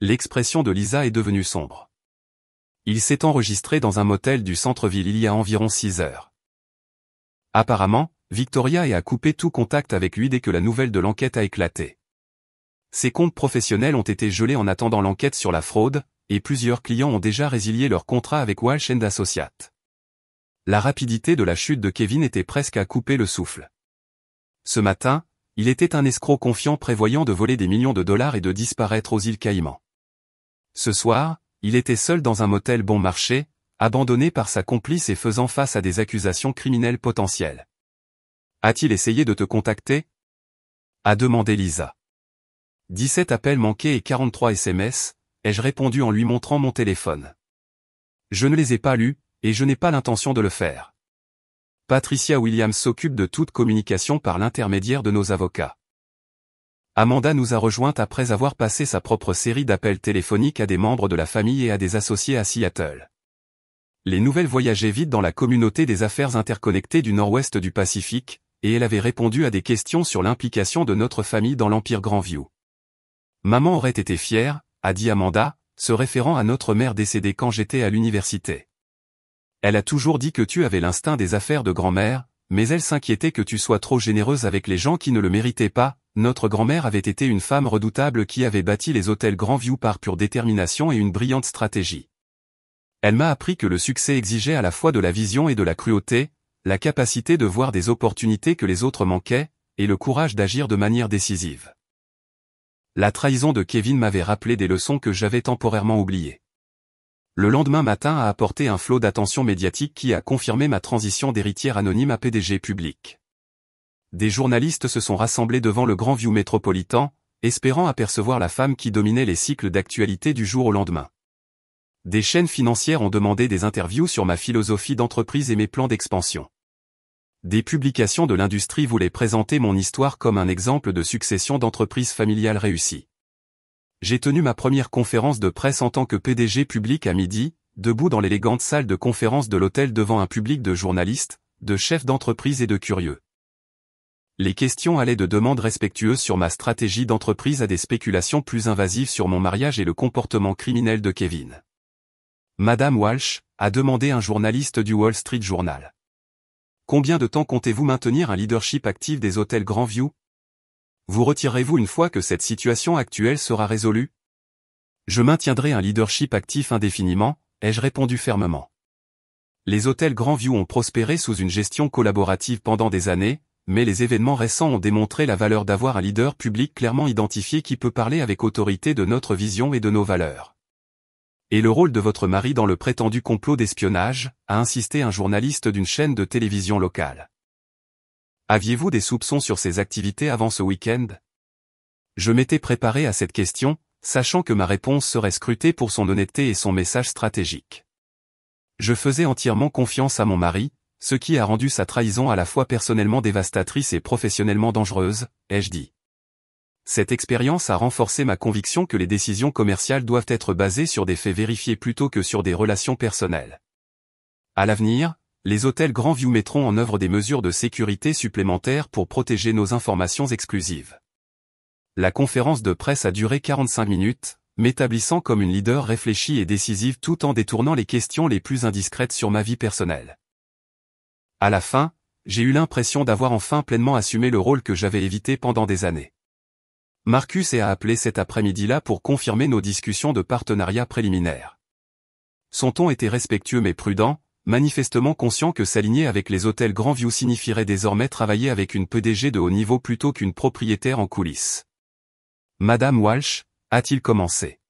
L'expression de Lisa est devenue sombre. Il s'est enregistré dans un motel du centre-ville il y a environ 6 heures. Apparemment, Victoria a coupé tout contact avec lui dès que la nouvelle de l'enquête a éclaté. Ses comptes professionnels ont été gelés en attendant l'enquête sur la fraude, et plusieurs clients ont déjà résilié leur contrat avec Walsh & Associates. La rapidité de la chute de Kevin était presque à couper le souffle. Ce matin, il était un escroc confiant prévoyant de voler des millions de dollars et de disparaître aux îles Caïmans. Ce soir, il était seul dans un motel bon marché, abandonné par sa complice et faisant face à des accusations criminelles potentielles. « A-t-il essayé de te contacter ?» a demandé Lisa. 17 appels manqués et 43 SMS, ai-je répondu en lui montrant mon téléphone. Je ne les ai pas lus, et je n'ai pas l'intention de le faire. Patricia Williams s'occupe de toute communication par l'intermédiaire de nos avocats. Amanda nous a rejointes après avoir passé sa propre série d'appels téléphoniques à des membres de la famille et à des associés à Seattle. Les nouvelles voyageaient vite dans la communauté des affaires interconnectées du nord-ouest du Pacifique, et elle avait répondu à des questions sur l'implication de notre famille dans l'Empire Grandview. Maman aurait été fière, a dit Amanda, se référant à notre mère décédée quand j'étais à l'université. Elle a toujours dit que tu avais l'instinct des affaires de grand-mère, mais elle s'inquiétait que tu sois trop généreuse avec les gens qui ne le méritaient pas. Notre grand-mère avait été une femme redoutable qui avait bâti les hôtels Grandview par pure détermination et une brillante stratégie. Elle m'a appris que le succès exigeait à la fois de la vision et de la cruauté, la capacité de voir des opportunités que les autres manquaient, et le courage d'agir de manière décisive. La trahison de Kevin m'avait rappelé des leçons que j'avais temporairement oubliées. Le lendemain matin a apporté un flot d'attention médiatique qui a confirmé ma transition d'héritière anonyme à PDG public. Des journalistes se sont rassemblés devant le Grandview métropolitain, espérant apercevoir la femme qui dominait les cycles d'actualité du jour au lendemain. Des chaînes financières ont demandé des interviews sur ma philosophie d'entreprise et mes plans d'expansion. Des publications de l'industrie voulaient présenter mon histoire comme un exemple de succession d'entreprises familiales réussies. J'ai tenu ma première conférence de presse en tant que PDG public à midi, debout dans l'élégante salle de conférence de l'hôtel devant un public de journalistes, de chefs d'entreprise et de curieux. Les questions allaient de demandes respectueuses sur ma stratégie d'entreprise à des spéculations plus invasives sur mon mariage et le comportement criminel de Kevin. Madame Walsh, a demandé un journaliste du Wall Street Journal. Combien de temps comptez-vous maintenir un leadership actif des hôtels Grandview? Vous retirerez-vous une fois que cette situation actuelle sera résolue? Je maintiendrai un leadership actif indéfiniment, ai-je répondu fermement. Les hôtels Grandview ont prospéré sous une gestion collaborative pendant des années, mais les événements récents ont démontré la valeur d'avoir un leader public clairement identifié qui peut parler avec autorité de notre vision et de nos valeurs. Et le rôle de votre mari dans le prétendu complot d'espionnage, a insisté un journaliste d'une chaîne de télévision locale. Aviez-vous des soupçons sur ses activités avant ce week-end? Je m'étais préparé à cette question, sachant que ma réponse serait scrutée pour son honnêteté et son message stratégique. Je faisais entièrement confiance à mon mari, ce qui a rendu sa trahison à la fois personnellement dévastatrice et professionnellement dangereuse, ai-je dit. Cette expérience a renforcé ma conviction que les décisions commerciales doivent être basées sur des faits vérifiés plutôt que sur des relations personnelles. À l'avenir, les hôtels Grandview mettront en œuvre des mesures de sécurité supplémentaires pour protéger nos informations exclusives. La conférence de presse a duré 45 minutes, m'établissant comme une leader réfléchie et décisive tout en détournant les questions les plus indiscrètes sur ma vie personnelle. À la fin, j'ai eu l'impression d'avoir enfin pleinement assumé le rôle que j'avais évité pendant des années. Marcus a appelé cet après-midi-là pour confirmer nos discussions de partenariat préliminaire. Son ton était respectueux mais prudent, manifestement conscient que s'aligner avec les hôtels Grandview signifierait désormais travailler avec une PDG de haut niveau plutôt qu'une propriétaire en coulisses. Madame Walsh, a-t-il commencé.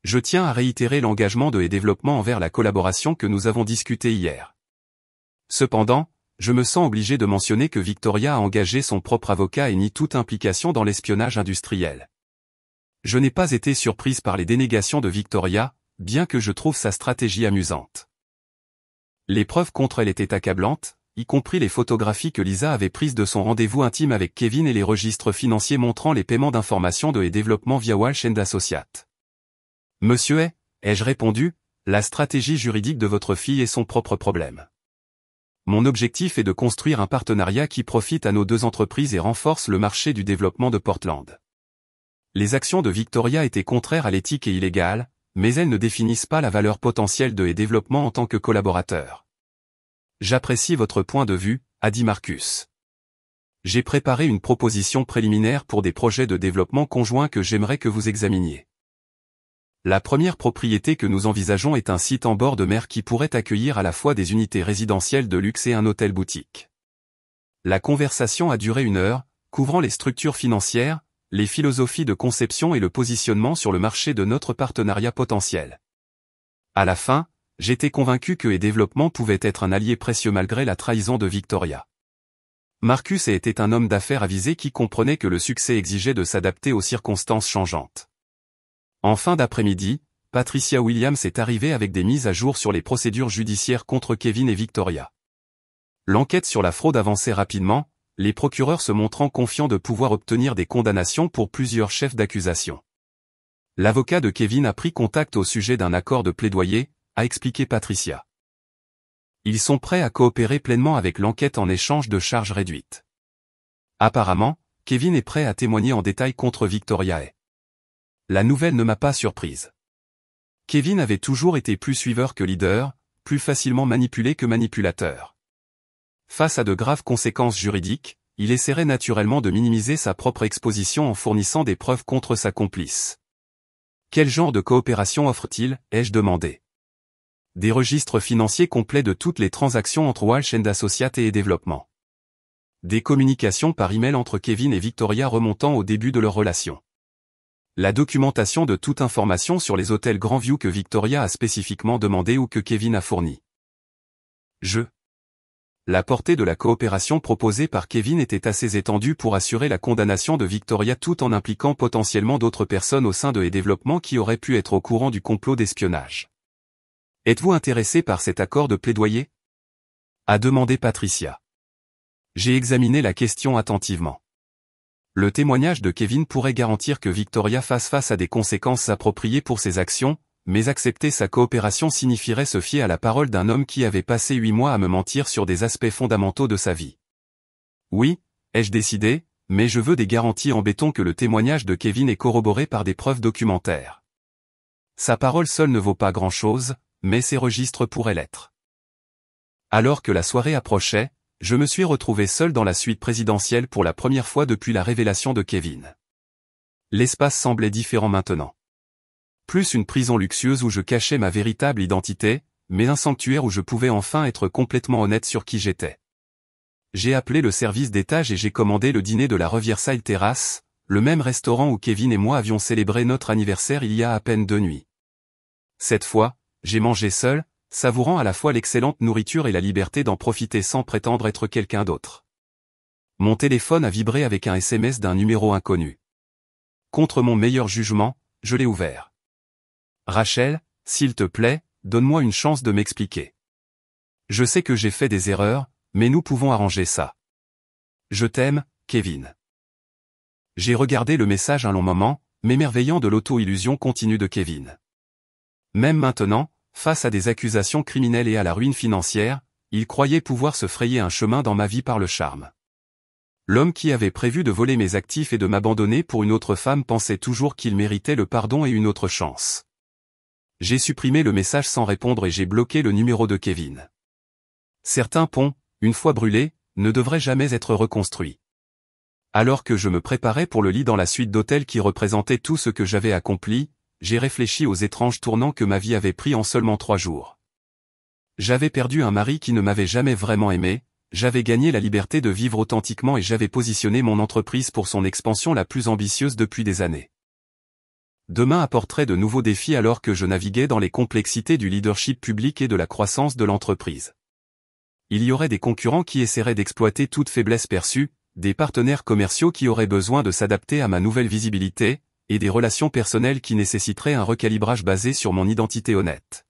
Je tiens à réitérer l'engagement de développement envers la collaboration que nous avons discuté hier. Cependant, je me sens obligé de mentionner que Victoria a engagé son propre avocat et nie toute implication dans l'espionnage industriel. Je n'ai pas été surprise par les dénégations de Victoria, bien que je trouve sa stratégie amusante. Les preuves contre elle étaient accablantes, y compris les photographies que Lisa avait prises de son rendez-vous intime avec Kevin et les registres financiers montrant les paiements d'informations de développement via Walsh & Associates. Monsieur ai-je répondu, la stratégie juridique de votre fille est son propre problème. Mon objectif est de construire un partenariat qui profite à nos deux entreprises et renforce le marché du développement de Portland. Les actions de Victoria étaient contraires à l'éthique et illégales, mais elles ne définissent pas la valeur potentielle de développement en tant que collaborateur. J'apprécie votre point de vue, a dit Marcus. J'ai préparé une proposition préliminaire pour des projets de développement conjoint que j'aimerais que vous examiniez. La première propriété que nous envisageons est un site en bord de mer qui pourrait accueillir à la fois des unités résidentielles de luxe et un hôtel-boutique. La conversation a duré 1 heure, couvrant les structures financières, les philosophies de conception et le positionnement sur le marché de notre partenariat potentiel. À la fin, j'étais convaincu que développement pouvait être un allié précieux malgré la trahison de Victoria. Marcus était un homme d'affaires avisé qui comprenait que le succès exigeait de s'adapter aux circonstances changeantes. En fin d'après-midi, Patricia Williams est arrivée avec des mises à jour sur les procédures judiciaires contre Kevin et Victoria. L'enquête sur la fraude avançait rapidement, les procureurs se montrant confiants de pouvoir obtenir des condamnations pour plusieurs chefs d'accusation. L'avocat de Kevin a pris contact au sujet d'un accord de plaidoyer, a expliqué Patricia. Ils sont prêts à coopérer pleinement avec l'enquête en échange de charges réduites. Apparemment, Kevin est prêt à témoigner en détail contre Victoria. La nouvelle ne m'a pas surprise. Kevin avait toujours été plus suiveur que leader, plus facilement manipulé que manipulateur. Face à de graves conséquences juridiques, il essaierait naturellement de minimiser sa propre exposition en fournissant des preuves contre sa complice. Quel genre de coopération offre-t-il, ai-je demandé. Des registres financiers complets de toutes les transactions entre Walsh & Associates et Développement. Des communications par email entre Kevin et Victoria remontant au début de leur relation. La documentation de toute information sur les hôtels Grandview que Victoria a spécifiquement demandé ou que Kevin a fourni. La portée de la coopération proposée par Kevin était assez étendue pour assurer la condamnation de Victoria tout en impliquant potentiellement d'autres personnes au sein de Développement qui auraient pu être au courant du complot d'espionnage. Êtes-vous intéressé par cet accord de plaidoyer? A demandé Patricia. J'ai examiné la question attentivement. Le témoignage de Kevin pourrait garantir que Victoria fasse face à des conséquences appropriées pour ses actions, mais accepter sa coopération signifierait se fier à la parole d'un homme qui avait passé 8 mois à me mentir sur des aspects fondamentaux de sa vie. Oui, ai-je décidé, mais je veux des garanties en béton que le témoignage de Kevin est corroboré par des preuves documentaires. Sa parole seule ne vaut pas grand-chose, mais ses registres pourraient l'être. Alors que la soirée approchait, je me suis retrouvé seul dans la suite présidentielle pour la première fois depuis la révélation de Kevin. L'espace semblait différent maintenant. Plus une prison luxueuse où je cachais ma véritable identité, mais un sanctuaire où je pouvais enfin être complètement honnête sur qui j'étais. J'ai appelé le service d'étage et j'ai commandé le dîner de la Riverside Terrace, le même restaurant où Kevin et moi avions célébré notre anniversaire il y a à peine 2 nuits. Cette fois, j'ai mangé seul, savourant à la fois l'excellente nourriture et la liberté d'en profiter sans prétendre être quelqu'un d'autre. Mon téléphone a vibré avec un SMS d'un numéro inconnu. Contre mon meilleur jugement, je l'ai ouvert. Rachel, s'il te plaît, donne-moi une chance de m'expliquer. Je sais que j'ai fait des erreurs, mais nous pouvons arranger ça. Je t'aime, Kevin. J'ai regardé le message un long moment, m'émerveillant de l'auto-illusion continue de Kevin. Même maintenant, face à des accusations criminelles et à la ruine financière, il croyait pouvoir se frayer un chemin dans ma vie par le charme. L'homme qui avait prévu de voler mes actifs et de m'abandonner pour une autre femme pensait toujours qu'il méritait le pardon et une autre chance. J'ai supprimé le message sans répondre et j'ai bloqué le numéro de Kevin. Certains ponts, une fois brûlés, ne devraient jamais être reconstruits. Alors que je me préparais pour le lit dans la suite d'hôtels qui représentait tout ce que j'avais accompli, j'ai réfléchi aux étranges tournants que ma vie avait pris en seulement 3 jours. J'avais perdu un mari qui ne m'avait jamais vraiment aimé, j'avais gagné la liberté de vivre authentiquement et j'avais positionné mon entreprise pour son expansion la plus ambitieuse depuis des années. Demain apporterait de nouveaux défis alors que je naviguais dans les complexités du leadership public et de la croissance de l'entreprise. Il y aurait des concurrents qui essaieraient d'exploiter toute faiblesse perçue, des partenaires commerciaux qui auraient besoin de s'adapter à ma nouvelle visibilité, et des relations personnelles qui nécessiteraient un recalibrage basé sur mon identité honnête.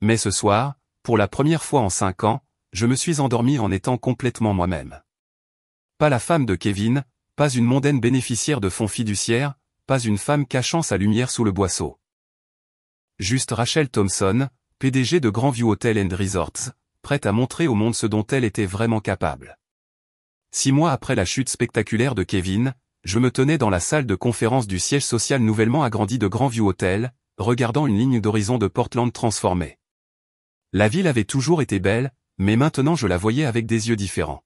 Mais ce soir, pour la première fois en 5 ans, je me suis endormi en étant complètement moi-même. Pas la femme de Kevin, pas une mondaine bénéficiaire de fonds fiduciaires, pas une femme cachant sa lumière sous le boisseau. Juste Rachel Thompson, PDG de Grandview Hotel & Resorts, prête à montrer au monde ce dont elle était vraiment capable. 6 mois après la chute spectaculaire de Kevin, je me tenais dans la salle de conférence du siège social nouvellement agrandi de Grandview Hotel, regardant une ligne d'horizon de Portland transformée. La ville avait toujours été belle, mais maintenant je la voyais avec des yeux différents.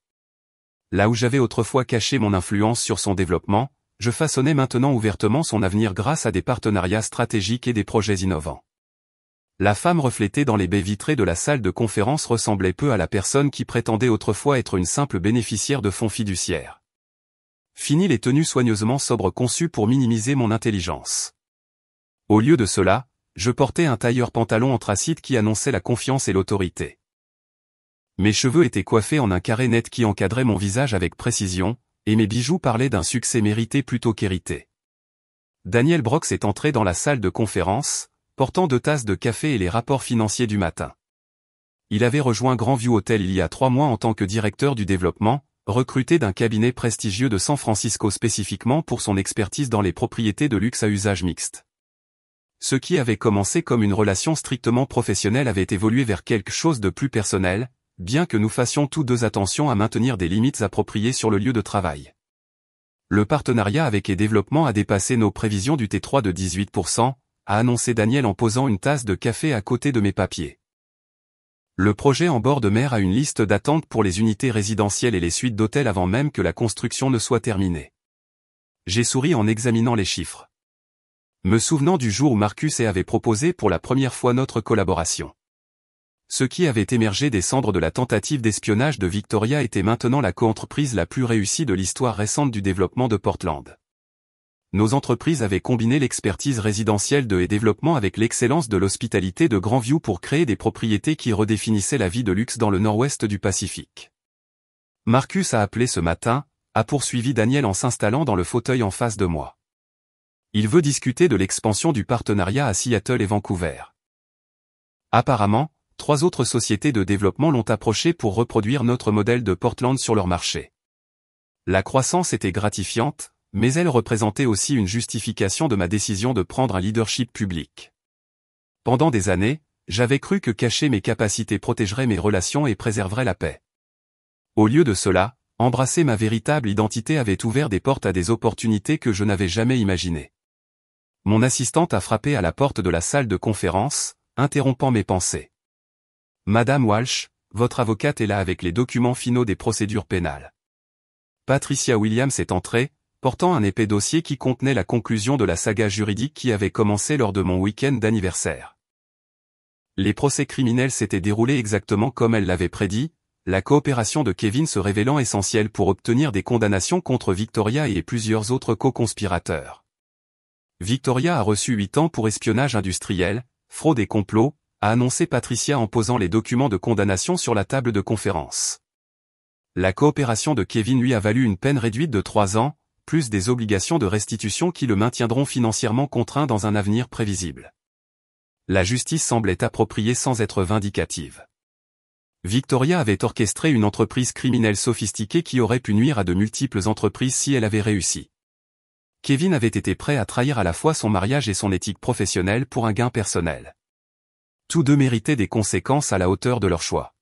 Là où j'avais autrefois caché mon influence sur son développement, je façonnais maintenant ouvertement son avenir grâce à des partenariats stratégiques et des projets innovants. La femme reflétée dans les baies vitrées de la salle de conférence ressemblait peu à la personne qui prétendait autrefois être une simple bénéficiaire de fonds fiduciaires. Fini les tenues soigneusement sobres conçues pour minimiser mon intelligence. Au lieu de cela, je portais un tailleur pantalon anthracite qui annonçait la confiance et l'autorité. Mes cheveux étaient coiffés en un carré net qui encadrait mon visage avec précision, et mes bijoux parlaient d'un succès mérité plutôt qu'hérité. Daniel Brox est entré dans la salle de conférence, portant 2 tasses de café et les rapports financiers du matin. Il avait rejoint Grandview Hotel il y a 3 mois en tant que directeur du développement, recruté d'un cabinet prestigieux de San Francisco spécifiquement pour son expertise dans les propriétés de luxe à usage mixte. Ce qui avait commencé comme une relation strictement professionnelle avait évolué vers quelque chose de plus personnel, bien que nous fassions tous 2 attention à maintenir des limites appropriées sur le lieu de travail. Le partenariat avec Développement a dépassé nos prévisions du T3 de 18%, a annoncé Daniel en posant une tasse de café à côté de mes papiers. Le projet en bord de mer a une liste d'attente pour les unités résidentielles et les suites d'hôtels avant même que la construction ne soit terminée. J'ai souri en examinant les chiffres. Me souvenant du jour où Marcus avait proposé pour la première fois notre collaboration. Ce qui avait émergé des cendres de la tentative d'espionnage de Victoria était maintenant la coentreprise la plus réussie de l'histoire récente du développement de Portland. Nos entreprises avaient combiné l'expertise résidentielle et développement avec l'excellence de l'hospitalité de Grandview pour créer des propriétés qui redéfinissaient la vie de luxe dans le nord-ouest du Pacifique. Marcus a appelé ce matin, a poursuivi Daniel en s'installant dans le fauteuil en face de moi. Il veut discuter de l'expansion du partenariat à Seattle et Vancouver. Apparemment, 3 autres sociétés de développement l'ont approché pour reproduire notre modèle de Portland sur leur marché. La croissance était gratifiante, mais elle représentait aussi une justification de ma décision de prendre un leadership public. Pendant des années, j'avais cru que cacher mes capacités protégerait mes relations et préserverait la paix. Au lieu de cela, embrasser ma véritable identité avait ouvert des portes à des opportunités que je n'avais jamais imaginées. Mon assistante a frappé à la porte de la salle de conférence, interrompant mes pensées. « Madame Walsh, votre avocate est là avec les documents finaux des procédures pénales. » Patricia Williams est entrée, portant un épais dossier qui contenait la conclusion de la saga juridique qui avait commencé lors de mon week-end d'anniversaire. Les procès criminels s'étaient déroulés exactement comme elle l'avait prédit, la coopération de Kevin se révélant essentielle pour obtenir des condamnations contre Victoria et plusieurs autres co-conspirateurs. Victoria a reçu 8 ans pour espionnage industriel, fraude et complot, a annoncé Patricia en posant les documents de condamnation sur la table de conférence. La coopération de Kevin lui a valu une peine réduite de 3 ans, plus des obligations de restitution qui le maintiendront financièrement contraint dans un avenir prévisible. La justice semblait appropriée sans être vindicative. Victoria avait orchestré une entreprise criminelle sophistiquée qui aurait pu nuire à de multiples entreprises si elle avait réussi. Kevin avait été prêt à trahir à la fois son mariage et son éthique professionnelle pour un gain personnel. Tous deux méritaient des conséquences à la hauteur de leur choix.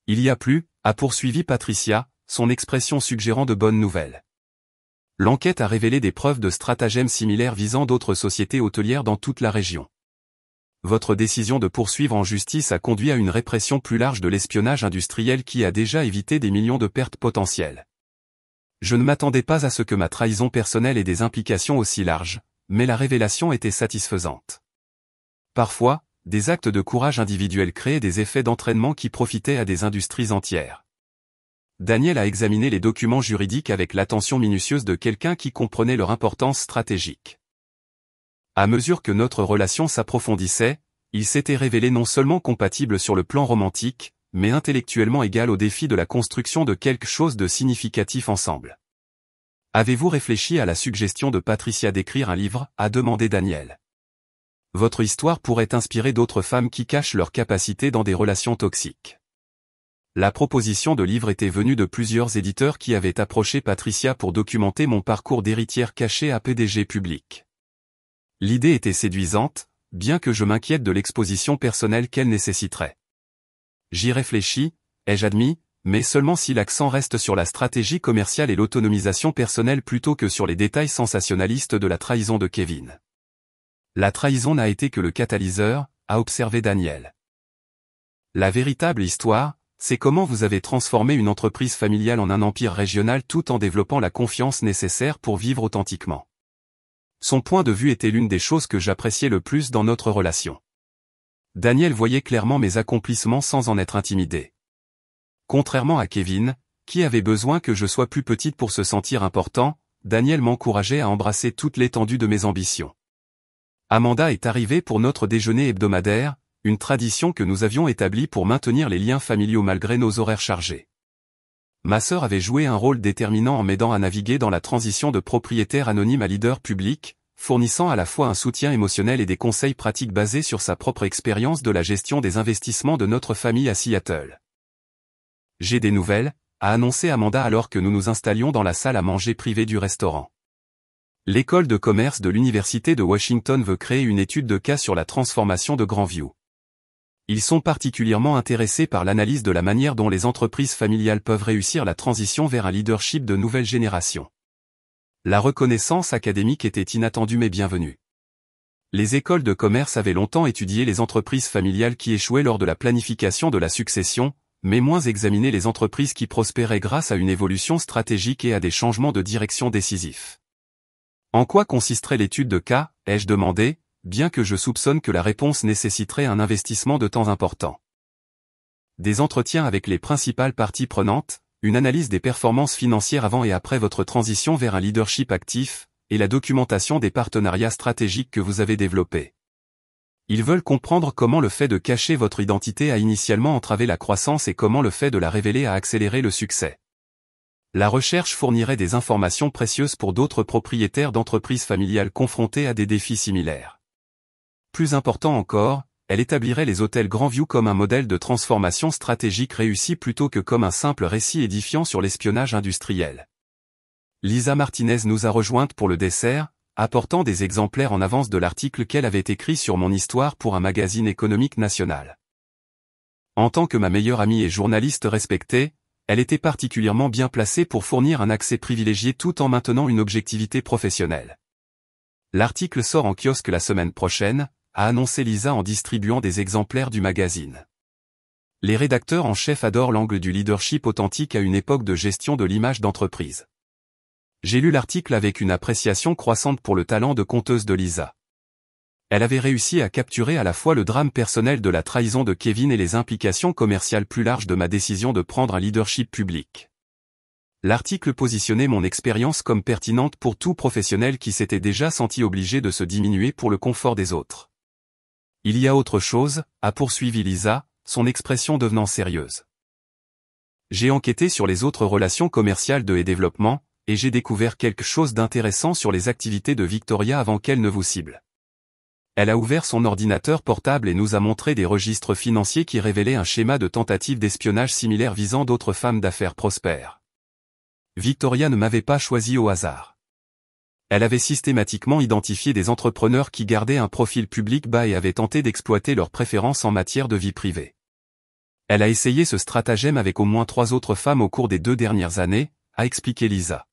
Il y a plus, a poursuivi Patricia, son expression suggérant de bonnes nouvelles. L'enquête a révélé des preuves de stratagèmes similaires visant d'autres sociétés hôtelières dans toute la région. Votre décision de poursuivre en justice a conduit à une répression plus large de l'espionnage industriel qui a déjà évité des millions de pertes potentielles. Je ne m'attendais pas à ce que ma trahison personnelle ait des implications aussi larges, mais la révélation était satisfaisante. Parfois, des actes de courage individuel créaient des effets d'entraînement qui profitaient à des industries entières. Daniel a examiné les documents juridiques avec l'attention minutieuse de quelqu'un qui comprenait leur importance stratégique. À mesure que notre relation s'approfondissait, il s'était révélé non seulement compatible sur le plan romantique, mais intellectuellement égal au défi de la construction de quelque chose de significatif ensemble. Avez-vous réfléchi à la suggestion de Patricia d'écrire un livre, a demandé Daniel. Votre histoire pourrait inspirer d'autres femmes qui cachent leurs capacités dans des relations toxiques. La proposition de livre était venue de plusieurs éditeurs qui avaient approché Patricia pour documenter mon parcours d'héritière cachée à PDG public. L'idée était séduisante, bien que je m'inquiète de l'exposition personnelle qu'elle nécessiterait. J'y réfléchis, ai-je admis, mais seulement si l'accent reste sur la stratégie commerciale et l'autonomisation personnelle plutôt que sur les détails sensationnalistes de la trahison de Kevin. La trahison n'a été que le catalyseur, a observé Daniel. La véritable histoire, c'est comment vous avez transformé une entreprise familiale en un empire régional tout en développant la confiance nécessaire pour vivre authentiquement. Son point de vue était l'une des choses que j'appréciais le plus dans notre relation. Daniel voyait clairement mes accomplissements sans en être intimidé. Contrairement à Kevin, qui avait besoin que je sois plus petite pour se sentir important, Daniel m'encourageait à embrasser toute l'étendue de mes ambitions. Amanda est arrivée pour notre déjeuner hebdomadaire, une tradition que nous avions établie pour maintenir les liens familiaux malgré nos horaires chargés. Ma sœur avait joué un rôle déterminant en m'aidant à naviguer dans la transition de propriétaire anonyme à leader public, fournissant à la fois un soutien émotionnel et des conseils pratiques basés sur sa propre expérience de la gestion des investissements de notre famille à Seattle. J'ai des nouvelles, a annoncé Amanda alors que nous nous installions dans la salle à manger privée du restaurant. L'école de commerce de l'Université de Washington veut créer une étude de cas sur la transformation de Grandview. Ils sont particulièrement intéressés par l'analyse de la manière dont les entreprises familiales peuvent réussir la transition vers un leadership de nouvelle génération. La reconnaissance académique était inattendue mais bienvenue. Les écoles de commerce avaient longtemps étudié les entreprises familiales qui échouaient lors de la planification de la succession, mais moins examiné les entreprises qui prospéraient grâce à une évolution stratégique et à des changements de direction décisifs. En quoi consisterait l'étude de cas, ai-je demandé, bien que je soupçonne que la réponse nécessiterait un investissement de temps important. Des entretiens avec les principales parties prenantes, une analyse des performances financières avant et après votre transition vers un leadership actif, et la documentation des partenariats stratégiques que vous avez développés. Ils veulent comprendre comment le fait de cacher votre identité a initialement entravé la croissance et comment le fait de la révéler a accéléré le succès. La recherche fournirait des informations précieuses pour d'autres propriétaires d'entreprises familiales confrontés à des défis similaires. Plus important encore, elle établirait les hôtels Grandview comme un modèle de transformation stratégique réussi plutôt que comme un simple récit édifiant sur l'espionnage industriel. Lisa Martinez nous a rejointes pour le dessert, apportant des exemplaires en avance de l'article qu'elle avait écrit sur mon histoire pour un magazine économique national. En tant que ma meilleure amie et journaliste respectée, elle était particulièrement bien placée pour fournir un accès privilégié tout en maintenant une objectivité professionnelle. L'article sort en kiosque la semaine prochaine, a annoncé Lisa en distribuant des exemplaires du magazine. Les rédacteurs en chef adorent l'angle du leadership authentique à une époque de gestion de l'image d'entreprise. J'ai lu l'article avec une appréciation croissante pour le talent de conteuse de Lisa. Elle avait réussi à capturer à la fois le drame personnel de la trahison de Kevin et les implications commerciales plus larges de ma décision de prendre un leadership public. L'article positionnait mon expérience comme pertinente pour tout professionnel qui s'était déjà senti obligé de se diminuer pour le confort des autres. Il y a autre chose, a poursuivi Lisa, son expression devenant sérieuse. J'ai enquêté sur les autres relations commerciales de et développement, et j'ai découvert quelque chose d'intéressant sur les activités de Victoria avant qu'elle ne vous cible. Elle a ouvert son ordinateur portable et nous a montré des registres financiers qui révélaient un schéma de tentative d'espionnage similaire visant d'autres femmes d'affaires prospères. Victoria ne m'avait pas choisi au hasard. Elle avait systématiquement identifié des entrepreneurs qui gardaient un profil public bas et avaient tenté d'exploiter leurs préférences en matière de vie privée. Elle a essayé ce stratagème avec au moins 3 autres femmes au cours des 2 dernières années, a expliqué Lisa.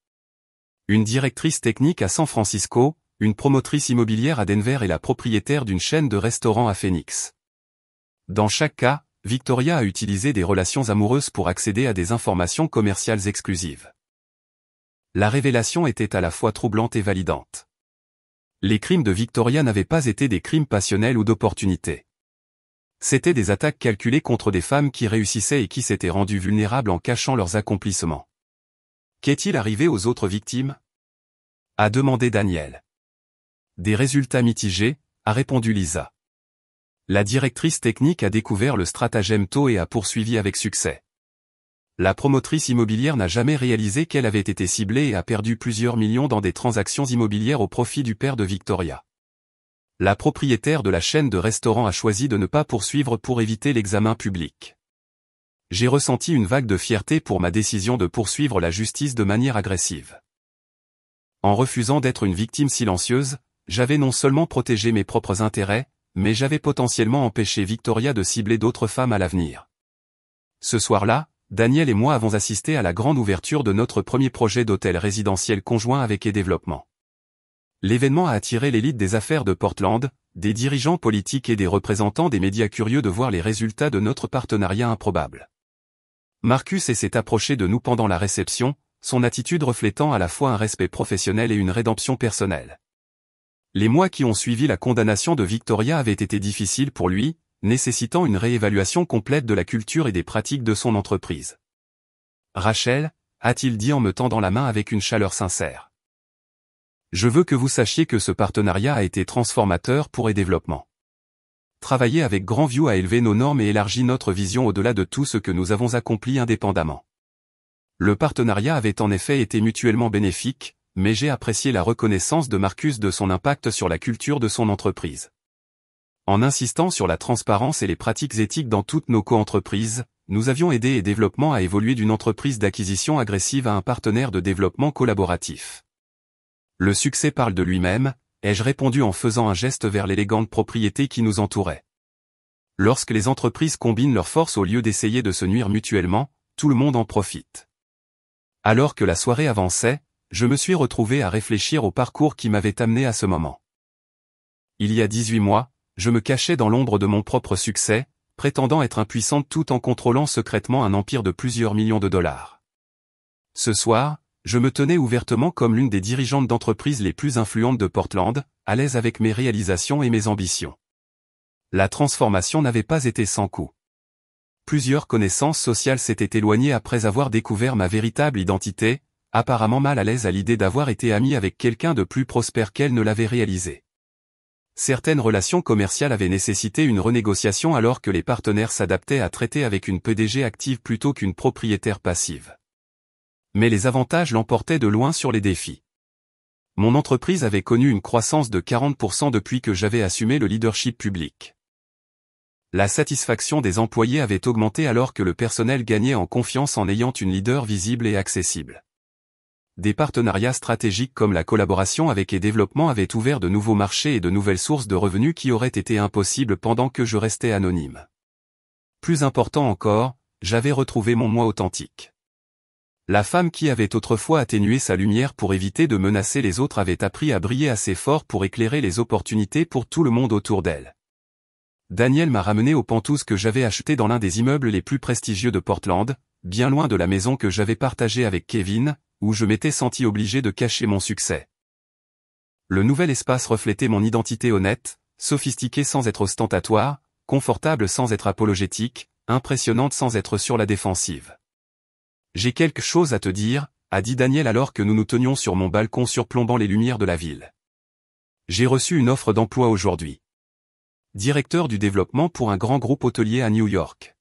Une directrice technique à San Francisco, une promotrice immobilière à Denver et la propriétaire d'une chaîne de restaurants à Phoenix. Dans chaque cas, Victoria a utilisé des relations amoureuses pour accéder à des informations commerciales exclusives. La révélation était à la fois troublante et validante. Les crimes de Victoria n'avaient pas été des crimes passionnels ou d'opportunité. C'étaient des attaques calculées contre des femmes qui réussissaient et qui s'étaient rendues vulnérables en cachant leurs accomplissements. Qu'est-il arrivé aux autres victimes ? A demandé Daniel. Des résultats mitigés, a répondu Lisa. La directrice technique a découvert le stratagème tôt et a poursuivi avec succès. La promotrice immobilière n'a jamais réalisé qu'elle avait été ciblée et a perdu plusieurs millions dans des transactions immobilières au profit du père de Victoria. La propriétaire de la chaîne de restaurants a choisi de ne pas poursuivre pour éviter l'examen public. J'ai ressenti une vague de fierté pour ma décision de poursuivre la justice de manière agressive. En refusant d'être une victime silencieuse, j'avais non seulement protégé mes propres intérêts, mais j'avais potentiellement empêché Victoria de cibler d'autres femmes à l'avenir. Ce soir-là, Daniel et moi avons assisté à la grande ouverture de notre premier projet d'hôtel résidentiel conjoint avec E-Développement. L'événement a attiré l'élite des affaires de Portland, des dirigeants politiques et des représentants des médias curieux de voir les résultats de notre partenariat improbable. Marcus s'est approché de nous pendant la réception, son attitude reflétant à la fois un respect professionnel et une rédemption personnelle. Les mois qui ont suivi la condamnation de Victoria avaient été difficiles pour lui, nécessitant une réévaluation complète de la culture et des pratiques de son entreprise. Rachel, a-t-il dit en me tendant la main avec une chaleur sincère. Je veux que vous sachiez que ce partenariat a été transformateur pour E-Développement. Travailler avec Grandview a élevé nos normes et élargi notre vision au-delà de tout ce que nous avons accompli indépendamment. Le partenariat avait en effet été mutuellement bénéfique, mais j'ai apprécié la reconnaissance de Marcus de son impact sur la culture de son entreprise. En insistant sur la transparence et les pratiques éthiques dans toutes nos co-entreprises, nous avions aidé E-Développement à évoluer d'une entreprise d'acquisition agressive à un partenaire de développement collaboratif. Le succès parle de lui-même, ai-je répondu en faisant un geste vers l'élégante propriété qui nous entourait. Lorsque les entreprises combinent leurs forces au lieu d'essayer de se nuire mutuellement, tout le monde en profite. Alors que la soirée avançait, je me suis retrouvé à réfléchir au parcours qui m'avait amené à ce moment. Il y a 18 mois, je me cachais dans l'ombre de mon propre succès, prétendant être impuissante tout en contrôlant secrètement un empire de plusieurs millions de dollars. Ce soir, je me tenais ouvertement comme l'une des dirigeantes d'entreprises les plus influentes de Portland, à l'aise avec mes réalisations et mes ambitions. La transformation n'avait pas été sans coût. Plusieurs connaissances sociales s'étaient éloignées après avoir découvert ma véritable identité, apparemment mal à l'aise à l'idée d'avoir été amie avec quelqu'un de plus prospère qu'elle ne l'avait réalisé. Certaines relations commerciales avaient nécessité une renégociation alors que les partenaires s'adaptaient à traiter avec une PDG active plutôt qu'une propriétaire passive. Mais les avantages l'emportaient de loin sur les défis. Mon entreprise avait connu une croissance de 40% depuis que j'avais assumé le leadership public. La satisfaction des employés avait augmenté alors que le personnel gagnait en confiance en ayant une leader visible et accessible. Des partenariats stratégiques comme la collaboration avec et développement avaient ouvert de nouveaux marchés et de nouvelles sources de revenus qui auraient été impossibles pendant que je restais anonyme. Plus important encore, j'avais retrouvé mon moi authentique. La femme qui avait autrefois atténué sa lumière pour éviter de menacer les autres avait appris à briller assez fort pour éclairer les opportunités pour tout le monde autour d'elle. Danielle m'a ramené aux pentouses que j'avais achetées dans l'un des immeubles les plus prestigieux de Portland, bien loin de la maison que j'avais partagée avec Kevin, où je m'étais senti obligé de cacher mon succès. Le nouvel espace reflétait mon identité honnête, sophistiquée sans être ostentatoire, confortable sans être apologétique, impressionnante sans être sur la défensive. J'ai quelque chose à te dire, a dit Danielle alors que nous nous tenions sur mon balcon surplombant les lumières de la ville. J'ai reçu une offre d'emploi aujourd'hui. Directeur du développement pour un grand groupe hôtelier à New York.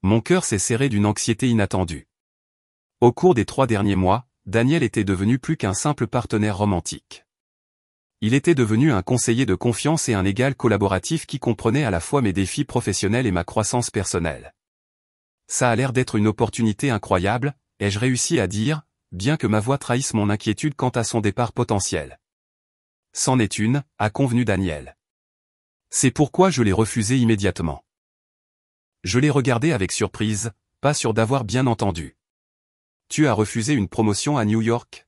Mon cœur s'est serré d'une anxiété inattendue. Au cours des 3 derniers mois, Daniel était devenu plus qu'un simple partenaire romantique. Il était devenu un conseiller de confiance et un égal collaboratif qui comprenait à la fois mes défis professionnels et ma croissance personnelle. Ça a l'air d'être une opportunité incroyable, ai-je réussi à dire, bien que ma voix trahisse mon inquiétude quant à son départ potentiel. C'en est une, a convenu Daniel. C'est pourquoi je l'ai refusé immédiatement. Je l'ai regardé avec surprise, pas sûr d'avoir bien entendu. Tu as refusé une promotion à New York?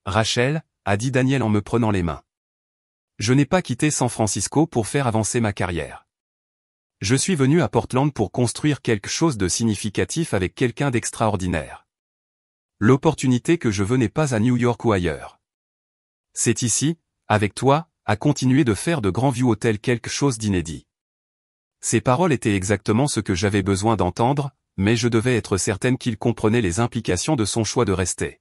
Rachel, a dit Daniel en me prenant les mains. Je n'ai pas quitté San Francisco pour faire avancer ma carrière. Je suis venu à Portland pour construire quelque chose de significatif avec quelqu'un d'extraordinaire. L'opportunité que je veux n'est pas à New York ou ailleurs. C'est ici, avec toi, à continuer de faire de Grandview Hotel quelque chose d'inédit. Ces paroles étaient exactement ce que j'avais besoin d'entendre, mais je devais être certaine qu'il comprenait les implications de son choix de rester.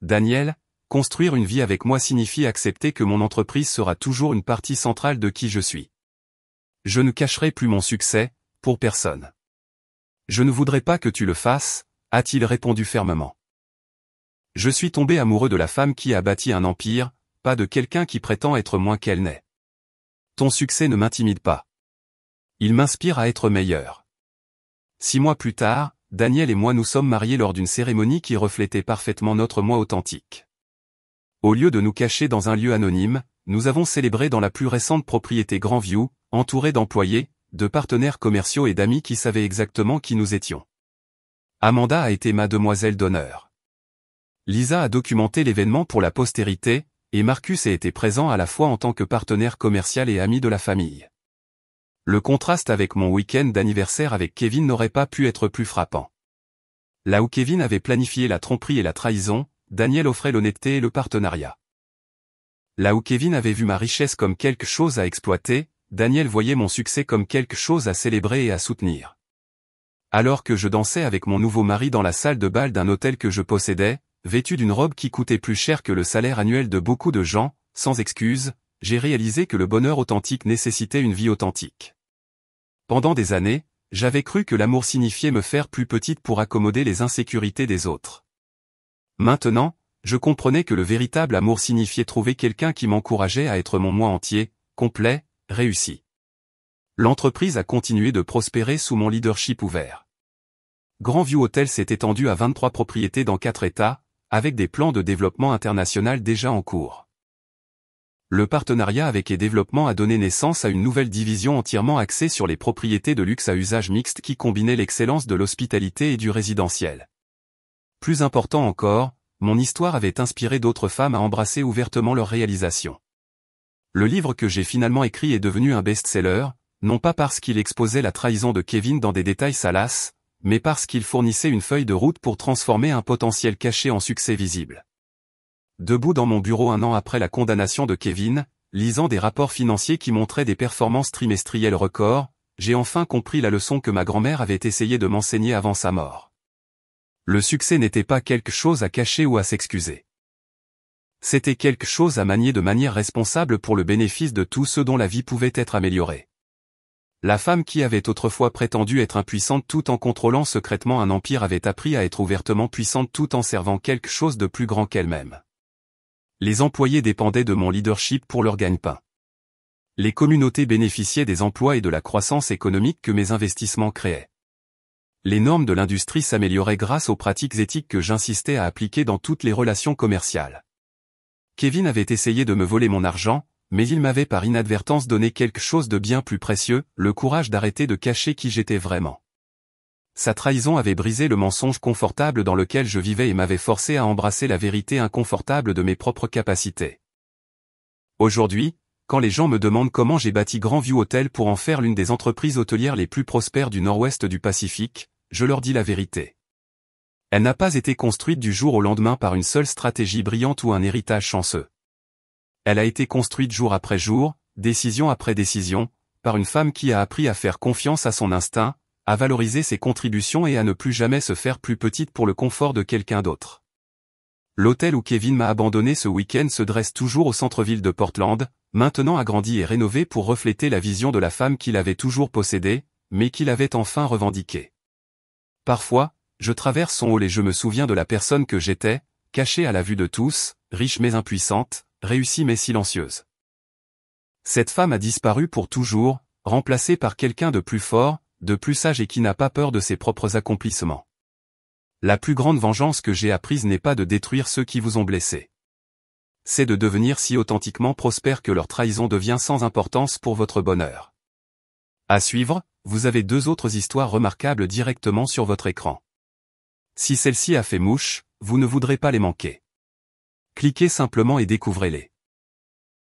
Daniel, construire une vie avec moi signifie accepter que mon entreprise sera toujours une partie centrale de qui je suis. Je ne cacherai plus mon succès, pour personne. Je ne voudrais pas que tu le fasses, a-t-il répondu fermement. Je suis tombé amoureux de la femme qui a bâti un empire, pas de quelqu'un qui prétend être moins qu'elle n'est. Ton succès ne m'intimide pas. Il m'inspire à être meilleur. 6 mois plus tard, Daniel et moi nous sommes mariés lors d'une cérémonie qui reflétait parfaitement notre moi authentique. Au lieu de nous cacher dans un lieu anonyme, nous avons célébré dans la plus récente propriété Grandview, entouré d'employés, de partenaires commerciaux et d'amis qui savaient exactement qui nous étions. Amanda a été ma demoiselle d'honneur. Lisa a documenté l'événement pour la postérité, et Marcus a été présent à la fois en tant que partenaire commercial et ami de la famille. Le contraste avec mon week-end d'anniversaire avec Kevin n'aurait pas pu être plus frappant. Là où Kevin avait planifié la tromperie et la trahison, Daniel offrait l'honnêteté et le partenariat. Là où Kevin avait vu ma richesse comme quelque chose à exploiter, Daniel voyait mon succès comme quelque chose à célébrer et à soutenir. Alors que je dansais avec mon nouveau mari dans la salle de bal d'un hôtel que je possédais, vêtu d'une robe qui coûtait plus cher que le salaire annuel de beaucoup de gens, sans excuse, j'ai réalisé que le bonheur authentique nécessitait une vie authentique. Pendant des années, j'avais cru que l'amour signifiait me faire plus petite pour accommoder les insécurités des autres. Maintenant, je comprenais que le véritable amour signifiait trouver quelqu'un qui m'encourageait à être mon moi entier, complet, réussi. L'entreprise a continué de prospérer sous mon leadership ouvert. Grandview Hotel s'est étendu à 23 propriétés dans 4 États, avec des plans de développement international déjà en cours. Le partenariat avec Développement a donné naissance à une nouvelle division entièrement axée sur les propriétés de luxe à usage mixte qui combinait l'excellence de l'hospitalité et du résidentiel. Plus important encore, mon histoire avait inspiré d'autres femmes à embrasser ouvertement leurs réalisations. Le livre que j'ai finalement écrit est devenu un best-seller, non pas parce qu'il exposait la trahison de Kevin dans des détails salaces, mais parce qu'il fournissait une feuille de route pour transformer un potentiel caché en succès visible. Debout dans mon bureau un an après la condamnation de Kevin, lisant des rapports financiers qui montraient des performances trimestrielles records, j'ai enfin compris la leçon que ma grand-mère avait essayé de m'enseigner avant sa mort. Le succès n'était pas quelque chose à cacher ou à s'excuser. C'était quelque chose à manier de manière responsable pour le bénéfice de tous ceux dont la vie pouvait être améliorée. La femme qui avait autrefois prétendu être impuissante tout en contrôlant secrètement un empire avait appris à être ouvertement puissante tout en servant quelque chose de plus grand qu'elle-même. Les employés dépendaient de mon leadership pour leur gagne-pain. Les communautés bénéficiaient des emplois et de la croissance économique que mes investissements créaient. Les normes de l'industrie s'amélioraient grâce aux pratiques éthiques que j'insistais à appliquer dans toutes les relations commerciales. Kevin avait essayé de me voler mon argent, mais il m'avait par inadvertance donné quelque chose de bien plus précieux, le courage d'arrêter de cacher qui j'étais vraiment. Sa trahison avait brisé le mensonge confortable dans lequel je vivais et m'avait forcé à embrasser la vérité inconfortable de mes propres capacités. Aujourd'hui, quand les gens me demandent comment j'ai bâti Grandview Hotel pour en faire l'une des entreprises hôtelières les plus prospères du nord-ouest du Pacifique, je leur dis la vérité. Elle n'a pas été construite du jour au lendemain par une seule stratégie brillante ou un héritage chanceux. Elle a été construite jour après jour, décision après décision, par une femme qui a appris à faire confiance à son instinct, à valoriser ses contributions et à ne plus jamais se faire plus petite pour le confort de quelqu'un d'autre. L'hôtel où Kevin m'a abandonné ce week-end se dresse toujours au centre-ville de Portland, maintenant agrandi et rénové pour refléter la vision de la femme qu'il avait toujours possédée, mais qu'il avait enfin revendiquée. Parfois, je traverse son hall et je me souviens de la personne que j'étais, cachée à la vue de tous, riche mais impuissante, réussie mais silencieuse. Cette femme a disparu pour toujours, remplacée par quelqu'un de plus fort, de plus sage et qui n'a pas peur de ses propres accomplissements. La plus grande vengeance que j'ai apprise n'est pas de détruire ceux qui vous ont blessé. C'est de devenir si authentiquement prospère que leur trahison devient sans importance pour votre bonheur. À suivre, vous avez 2 autres histoires remarquables directement sur votre écran. Si celle-ci a fait mouche, vous ne voudrez pas les manquer. Cliquez simplement et découvrez-les.